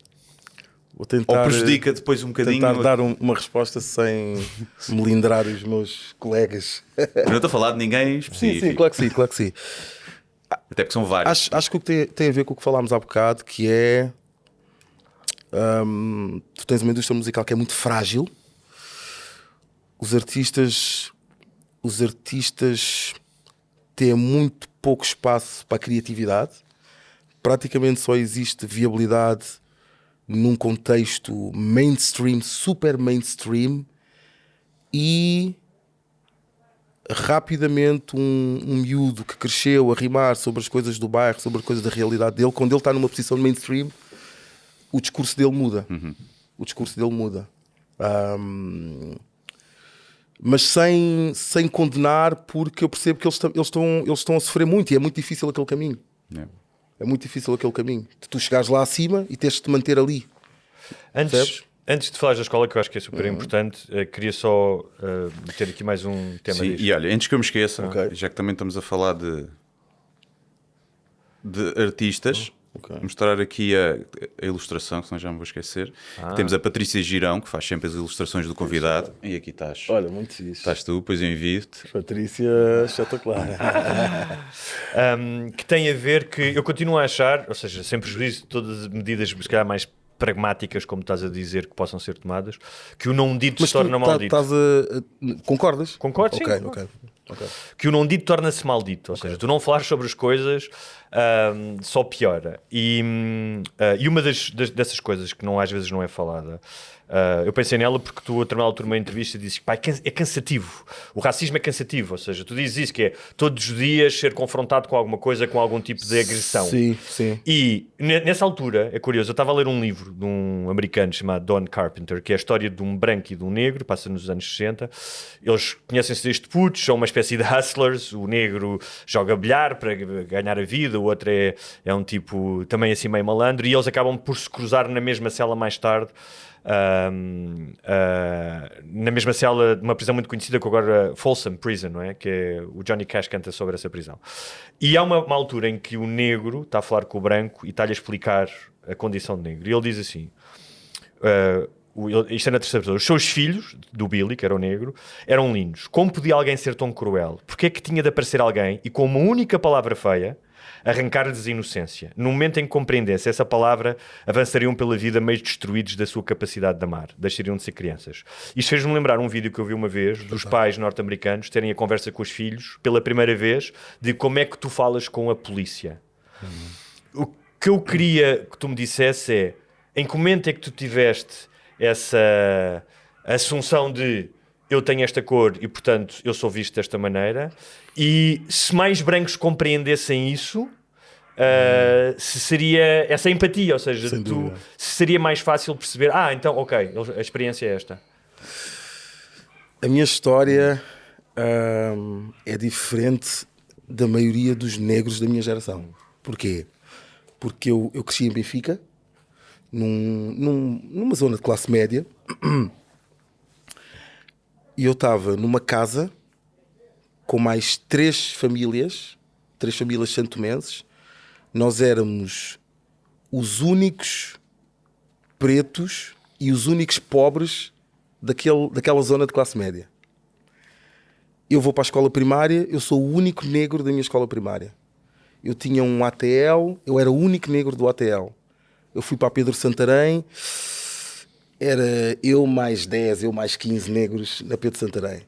Vou tentar, prejudica depois um bocadinho? tentar dar uma resposta sem melindrar os meus colegas. Eu não estou a falar de ninguém específico. Sim, claro que sim, claro que sim. Até porque são vários. Acho que o que tem a ver com o que falámos há bocado, que é tu tens uma indústria musical que é muito frágil. Os artistas têm muito pouco espaço para a criatividade. Praticamente só existe viabilidade num contexto mainstream, super mainstream, e rapidamente um miúdo que cresceu a rimar sobre as coisas do bairro, sobre as coisas da realidade dele, quando ele está numa posição de mainstream, o discurso dele muda. O discurso dele muda. Mas sem condenar, porque eu percebo que eles estão a sofrer muito e é muito difícil aquele caminho. É muito difícil aquele caminho. De tu chegares lá acima e tens de te manter ali. Antes de falar da escola, que eu acho que é super importante, queria só meter aqui mais um tema. Sim, disto. e olha, antes que eu me esqueça, já que também estamos a falar de artistas, mostrar aqui a ilustração, que senão já me vou esquecer. Temos a Patrícia Girão, que faz sempre as ilustrações do convidado. E aqui estás. Olha, muito fixe. Estás tu, depois eu envio-te. Patrícia, espetacular. Que tem a ver que eu continuo a achar, ou seja, sem prejuízo de todas as medidas, se calhar mais pragmáticas, como estás a dizer, que possam ser tomadas, que o não dito se torna maldito. Concordas? Concordo, sim. Ok. Que o não dito torna-se maldito, ou seja, tu não falares sobre as coisas só piora. E uma dessas coisas que às vezes não é falada, eu pensei nela porque tu, a determinada altura, numa entrevista, dizes que é cansativo. O racismo é cansativo, ou seja, tu dizes isso, que é todos os dias ser confrontado com alguma coisa, com algum tipo de agressão. Sim. E nessa altura, é curioso, eu estava a ler um livro de um americano chamado Don Carpenter, que é a história de um branco e de um negro, passa nos anos 60. Eles conhecem-se desde putos, são uma espécie de hustlers. O negro joga bilhar para ganhar a vida, o outro é um tipo também assim meio malandro, e eles acabam por se cruzar na mesma cela mais tarde. Na mesma cela de uma prisão muito conhecida, que agora Folsom Prison, não é? Que é, o Johnny Cash canta sobre essa prisão. E há uma altura em que o negro está a falar com o branco e está-lhe a explicar a condição de negro, e ele diz assim, isto é na terceira pessoa: os seus filhos, do Billy, que era o negro, eram lindos. Como podia alguém ser tão cruel? Porque é que tinha de aparecer alguém e com uma única palavra feia arrancar-lhes a inocência? No momento em que compreendesse essa palavra, avançariam pela vida meio destruídos da sua capacidade de amar, deixariam de ser crianças. Isto fez-me lembrar um vídeo que eu vi uma vez dos pais norte-americanos terem a conversa com os filhos pela primeira vez, de como é que tu falas com a polícia. O que eu queria que tu me dissesse é, em que momento é que tu tiveste essa assunção de eu tenho esta cor e, portanto, eu sou visto desta maneira, e se mais brancos compreendessem isso, se seria essa empatia, ou seja, se seria mais fácil perceber, então, ok, a experiência é esta. A minha história é diferente da maioria dos negros da minha geração. Porquê? Porque eu cresci em Benfica, numa zona de classe média, e eu estava numa casa com mais três famílias santomenses. Nós éramos os únicos pretos e os únicos pobres daquela zona de classe média. Eu vou para a escola primária, eu sou o único negro da minha escola primária. Eu tinha um ATL, eu era o único negro do ATL. Eu fui para a Pedro Santarém, era eu mais 10, eu mais 15 negros na Pedro Santarém.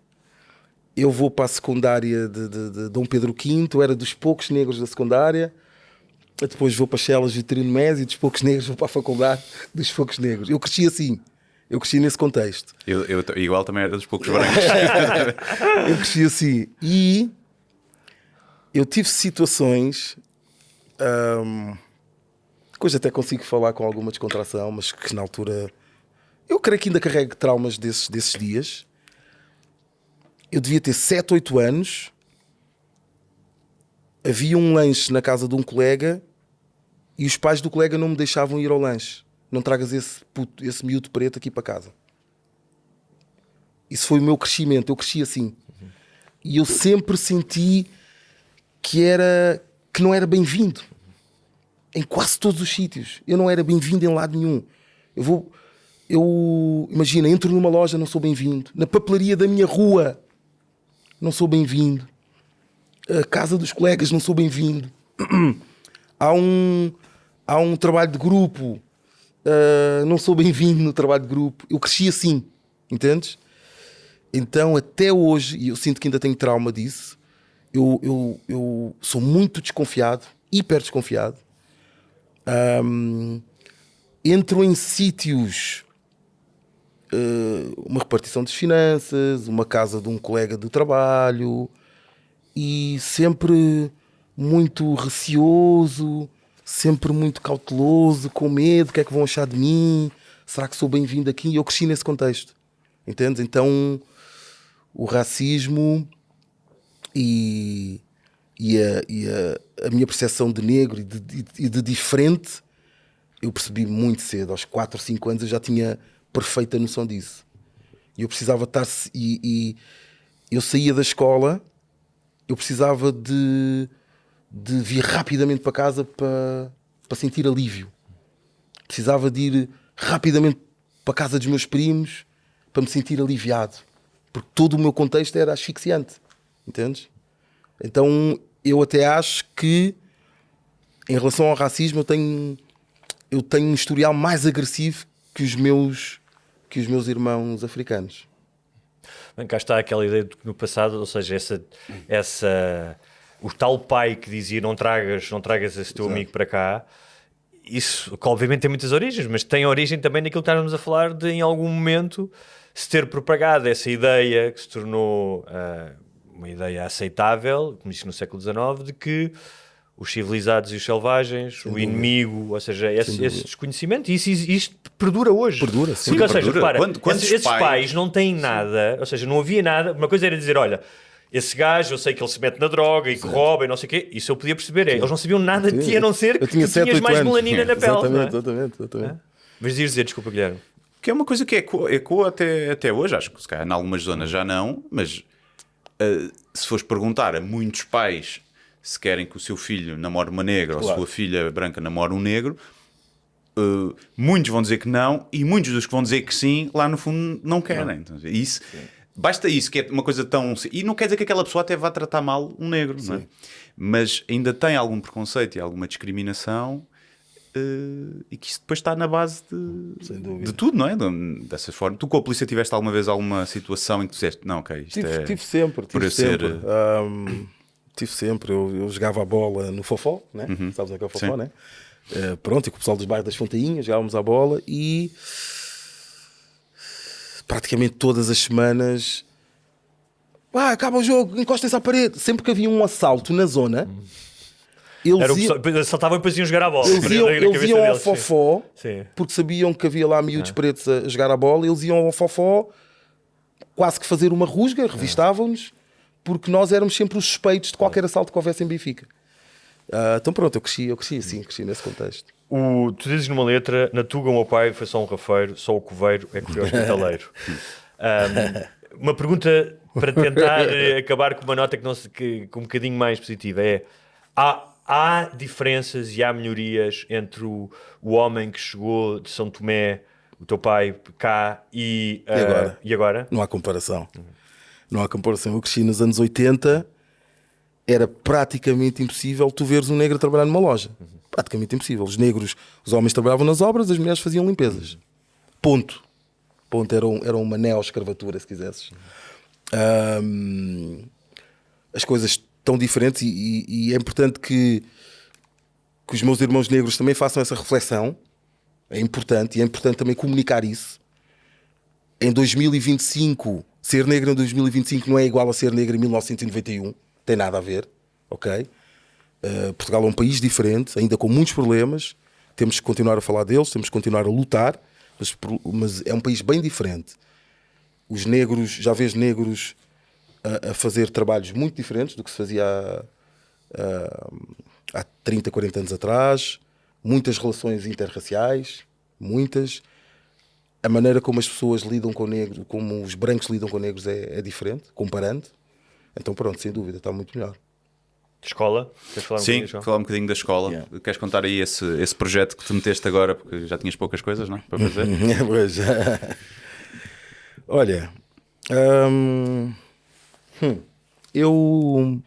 Eu vou para a secundária de Dom Pedro V, eu era dos poucos negros da secundária. Depois vou para Chelas Vitorino Mésio, dos poucos negros vou para a faculdade dos poucos negros. Eu cresci assim, eu cresci nesse contexto. Eu igual também era dos poucos brancos. Eu cresci assim. E eu tive situações... que hoje até consigo falar com alguma descontração, mas que na altura... Eu creio que ainda carrego traumas desses dias. Eu devia ter 7, 8 anos. Havia um lanche na casa de um colega e os pais do colega não me deixavam ir ao lanche. Não tragas esse miúdo preto aqui para casa. Isso foi o meu crescimento. Eu cresci assim. E eu sempre senti que não era bem-vindo. Em quase todos os sítios. Eu não era bem-vindo em lado nenhum. Imagina, entro numa loja, não sou bem-vindo. Na papelaria da minha rua, não sou bem-vindo. A casa dos colegas, não sou bem-vindo. Há um trabalho de grupo, não sou bem-vindo no trabalho de grupo. Eu cresci assim, entendes? Então, até hoje, e eu sinto que ainda tenho trauma disso, eu sou muito desconfiado, hiper desconfiado. Entro em sítios uma repartição das finanças, uma casa de um colega de trabalho, e sempre muito receoso, sempre muito cauteloso, com medo, o que é que vão achar de mim? Será que sou bem-vindo aqui? E eu cresci nesse contexto, entendes? Então o racismo e a minha percepção de negro e de diferente, eu percebi muito cedo. Aos 4 ou 5 anos eu já tinha perfeita noção disso. E eu precisava estar... E eu saía da escola, eu precisava de vir rapidamente para casa para sentir alívio. Precisava de ir rapidamente para a casa dos meus primos para me sentir aliviado. Porque todo o meu contexto era asfixiante. Entendes? Então eu até acho que, em relação ao racismo, eu tenho um historial mais agressivo que os meus irmãos africanos. Bem, cá está aquela ideia de que no passado, ou seja, o tal pai que dizia não tragas esse teu amigo para cá, isso que obviamente tem muitas origens, mas tem origem também naquilo que estávamos a falar de, em algum momento, se ter propagado essa ideia que se tornou uma ideia aceitável, como disse no século XIX, de que os civilizados e os selvagens, o inimigo, ou seja, esse desconhecimento, e isto perdura hoje. Perdura, sim. Porque, ou seja, repara, Quantos esses pais não têm nada, ou seja, não havia nada. Uma coisa era dizer, olha, esse gajo, eu sei que ele se mete na droga e que rouba e não sei o quê, isso eu podia perceber. Eles não sabiam nada de ti, a não ser que tu tinhas mais melanina na pele. Exatamente. Mas dizer, desculpa, Guilherme. Que é uma coisa que ecoa até hoje, acho que se calhar em algumas zonas já não, mas se fores perguntar a muitos pais se querem que o seu filho namore uma negra ou a sua filha branca namore um negro, muitos vão dizer que não, e muitos dos que vão dizer que sim, lá no fundo não querem. Então, isso, basta isso, que é uma coisa tão... E não quer dizer que aquela pessoa até vá tratar mal um negro, não é? Mas ainda tem algum preconceito e alguma discriminação, e que isso depois está na base de tudo, não é? Dessa forma. Tu com a polícia tiveste alguma vez alguma situação em que tu disseste, não, ok, isto Tive sempre. Tive sempre. Eu jogava a bola no Fofó, né? Sabes o que é o Fofó, né? Pronto, e com o pessoal dos bairros das Fontainhas jogávamos a bola e praticamente todas as semanas acaba o jogo, encostem-se à parede. Sempre que havia um assalto na zona, Eles saltavam e depois iam jogar a bola. Eles iam ao Fofó, porque sabiam que havia lá miúdos pretos a jogar a bola. Eles iam ao Fofó quase que fazer uma rusga, revistavam-nos, porque nós éramos sempre os suspeitos de qualquer assalto que houvesse em Benfica. Então pronto, eu cresci nesse contexto. Tu dizes numa letra, na Tuga o meu pai foi só um rafeiro, só o coveiro é que foi hospitaleiro. Uma pergunta para tentar acabar com uma nota com um bocadinho mais positiva é: há diferenças e há melhorias entre o homem que chegou de São Tomé, o teu pai, cá e agora? Não há comparação. Não há comparação. Eu cresci nos anos 80, era praticamente impossível tu veres um negro a trabalhar numa loja. Praticamente impossível. Os homens trabalhavam nas obras, as mulheres faziam limpezas. Ponto. Era uma neo-escravatura, se quisesses. As coisas estão diferentes e é importante que os meus irmãos negros também façam essa reflexão. É importante, e é importante também comunicar isso. Em 2025, ser negro em 2025 não é igual a ser negro em 1991. Tem nada a ver, ok? Portugal é um país diferente, ainda com muitos problemas. Temos que continuar a falar deles, temos que continuar a lutar, mas é um país bem diferente. Os negros, já vês negros a fazer trabalhos muito diferentes do que se fazia há 30, 40 anos atrás. Muitas relações interraciais, muitas. A maneira como as pessoas lidam com negros, como os brancos lidam com negros é diferente, comparando. Então pronto, sem dúvida, está muito melhor. Escola? Queres falar falar um bocadinho da escola. Yeah. Queres contar aí esse projeto que tu meteste agora, porque já tinhas poucas coisas, não é? Para fazer? Pois. Olha, eu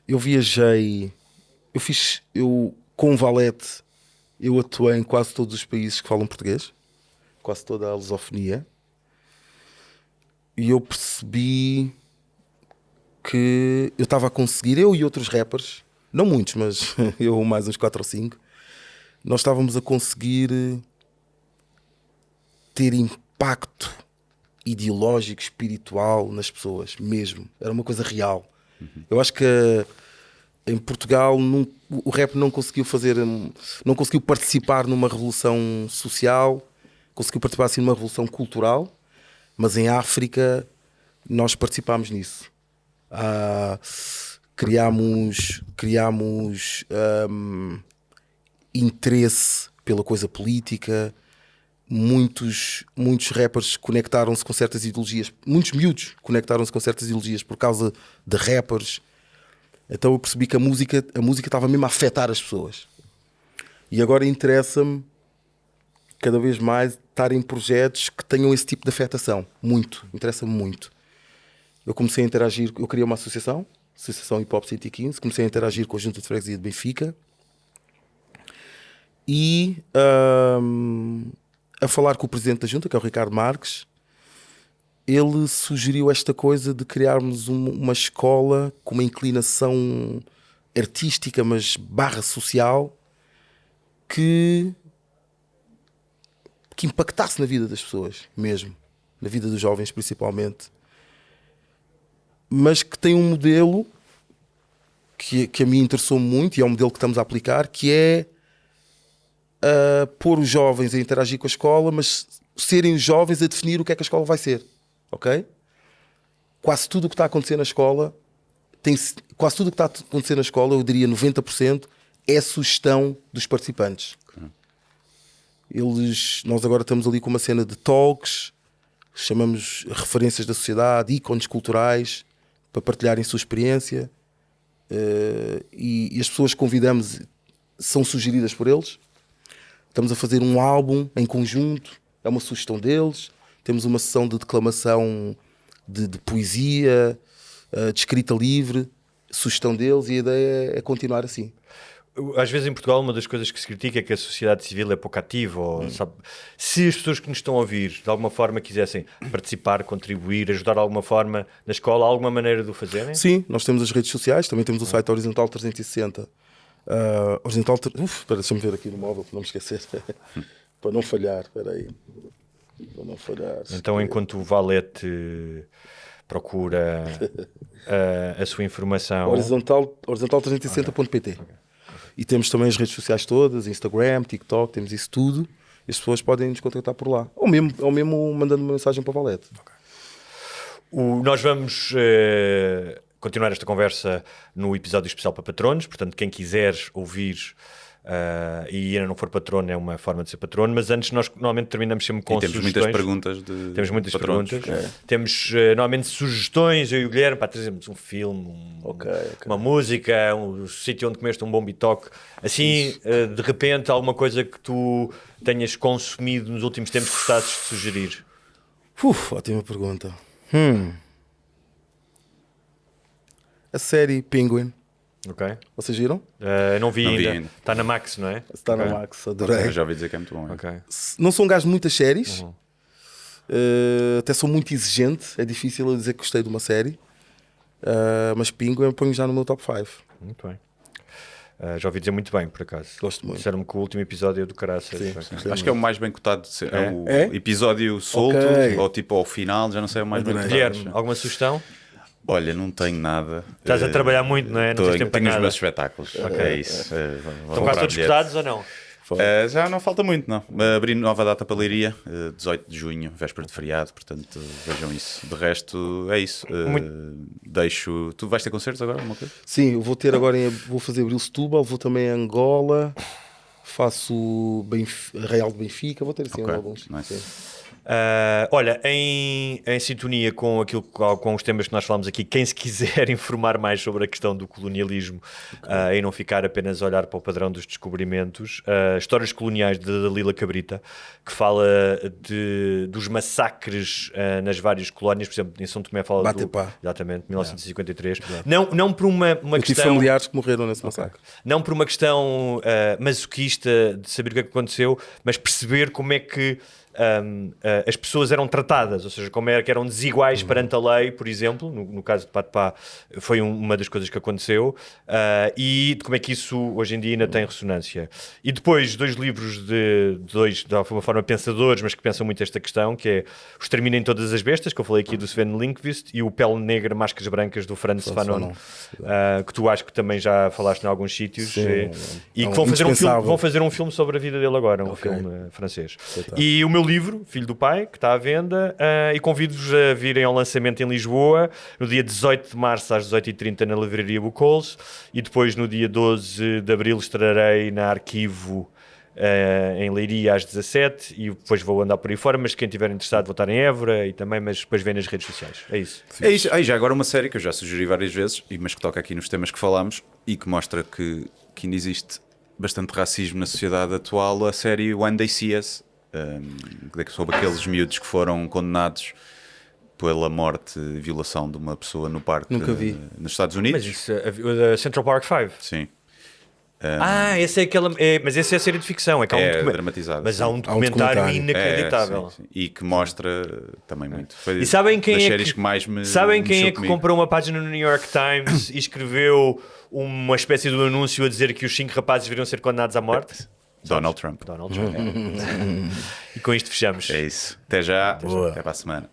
viajei, com o Valete, eu atuei em quase todos os países que falam português, quase toda a lusofonia, e eu percebi que eu estava a conseguir, eu e outros rappers, não muitos, mas eu mais uns 4 ou 5, nós estávamos a conseguir ter impacto ideológico, espiritual nas pessoas, mesmo. Era uma coisa real. Eu acho que em Portugal o rap não conseguiu participar numa revolução social, conseguiu participar assim numa revolução cultural, mas em África nós participámos nisso. Criámos interesse pela coisa política. Muitos rappers conectaram-se com certas ideologias, muitos miúdos conectaram-se com certas ideologias por causa de rappers. Então eu percebi que a música estava mesmo a afetar as pessoas. E agora interessa-me cada vez mais estar em projetos que tenham esse tipo de afetação. Interessa-me muito. Eu comecei a interagir, eu criei uma associação Hip Hop 115, comecei a interagir com a Junta de Freguesia de Benfica e a falar com o presidente da Junta, que é o Ricardo Marques. Ele sugeriu esta coisa de criarmos uma escola com uma inclinação artística, mas barra social, que impactasse na vida das pessoas mesmo, na vida dos jovens principalmente, mas que tem um modelo que a mim interessou muito e é um modelo que estamos a aplicar, que é pôr os jovens a interagir com a escola, mas serem os jovens a definir o que é que a escola vai ser, ok? Quase tudo o que está a acontecer na escola, eu diria 90%, é sugestão dos participantes. Nós agora estamos ali com uma cena de talks, chamamos referências da sociedade, ícones culturais, para partilharem sua experiência, e as pessoas que convidamos são sugeridas por eles. Estamos a fazer um álbum em conjunto, é uma sugestão deles. Temos uma sessão de declamação de poesia, de escrita livre, sugestão deles, e a ideia é continuar assim. Às vezes em Portugal uma das coisas que se critica é que a sociedade civil é pouco ativa, ou, sabe? Se as pessoas que nos estão a ouvir de alguma forma quisessem participar, contribuir, ajudar de alguma forma na escola, há alguma maneira de o fazerem? Sim, nós temos as redes sociais, também temos o site Horizontal 360. Deixa-me ver aqui no móvel para não me esquecer. Para não falhar, espera aí. Para não falhar. Então enquanto o Valete procura a sua informação... Horizontal360.pt. E temos também as redes sociais todas, Instagram, TikTok, temos isso tudo. E as pessoas podem nos contactar por lá. Ou mesmo mandando uma mensagem para o Valete. Nós vamos continuar esta conversa no episódio especial para patronos. Portanto, quem quiser ouvir e ainda não for patrono, é uma forma de ser patrono. Mas antes, nós normalmente terminamos sempre com temos sugestões. Temos muitas perguntas. Temos normalmente sugestões, eu e o Guilherme, para trazermos um filme, uma música, um sítio onde comeste um bom bitoque. Assim, de repente, alguma coisa que tu tenhas consumido nos últimos tempos que gostasses de sugerir? Ótima pergunta. A série Penguin. Ok. Vocês viram? Não vi ainda. Está na Max, não é? Está na Max, adorei. Eu já ouvi dizer que é muito bom. Não sou um gajo de muitas séries. Até sou muito exigente. É difícil eu dizer que gostei de uma série. Mas Penguin eu ponho já no meu top 5. Muito bem. Já ouvi dizer muito bem, por acaso. Gosto muito. Disseram-me que o último episódio é do caraças. Acho que é o mais bem cotado de ser. É o episódio solto, ou tipo ao final, já não sei, é o mais bem cotado. Guilherme, alguma sugestão? Olha, não tenho nada. Estás a trabalhar muito, não é? Não tens tempo para tenho os nada. meus espetáculos. É isso. Estão quase todos escutados ou não? Já não falta muito, não. Abri nova data para Leiria, 18 de junho, véspera de feriado, portanto vejam isso. De resto, é isso. Deixo. Tu vais ter concertos agora? Alguma coisa? Sim, eu vou ter agora, vou fazer Abril Setúbal, vou também a Angola, faço Real de Benfica, vou ter assim alguns. Nice. Olha, em sintonia com os temas que nós falamos aqui, quem se quiser informar mais sobre a questão do colonialismo e não ficar apenas a olhar para o padrão dos descobrimentos, Histórias Coloniais de Dalila Cabrita, que fala dos massacres nas várias colónias, por exemplo, em São Tomé fala Batepá. Exatamente, 1953. Não por uma eu tive questão... familiares que morreram nesse massacre. Não por uma questão masoquista de saber o que é que aconteceu, mas perceber como é que as pessoas eram tratadas, ou seja, como era que eram desiguais perante a lei, por exemplo, no caso de Patapá foi uma das coisas que aconteceu, e de como é que isso hoje em dia ainda tem ressonância. E depois 2 livros de uma forma pensadores, mas que pensam muito esta questão, que é O Exterminem Todas as Bestas, que eu falei aqui do Sven Lindqvist, e o Pele Negra, Máscaras Brancas, do Frantz Fanon, que tu acho que também já falaste em alguns sítios, e que vão fazer um filme sobre a vida dele agora, um filme francês. E o meu livro, Filho do Pai, que está à venda, e convido-vos a virem ao lançamento em Lisboa, no dia 18 de março às 18h30 na Livraria Bucols, e depois no dia 12 de abril estarei na Arquivo em Leiria às 17, e depois vou andar por aí fora, mas quem estiver interessado vou estar em Évora e também, mas depois vem nas redes sociais. É isso. É isso. Já agora uma série que eu já sugeri várias vezes, mas que toca aqui nos temas que falámos e que mostra que ainda existe bastante racismo na sociedade atual, a série When They See Us, sobre aqueles miúdos que foram condenados pela morte e violação de uma pessoa no parque nos Estados Unidos. Mas isso, a Central Park 5? Sim. Esse é aquela. Mas essa é a série de ficção. É dramatizado. Mas há um documentário inacreditável. Sim. E que mostra também muito. Foi e sabem quem das é séries que mais me Sabem quem é que comigo. comprou uma página no New York Times e escreveu uma espécie de um anúncio a dizer que os 5 rapazes deveriam ser condenados à morte? Donald Trump. E com isto fechamos. É isso. Até já. Boa. Até para a semana.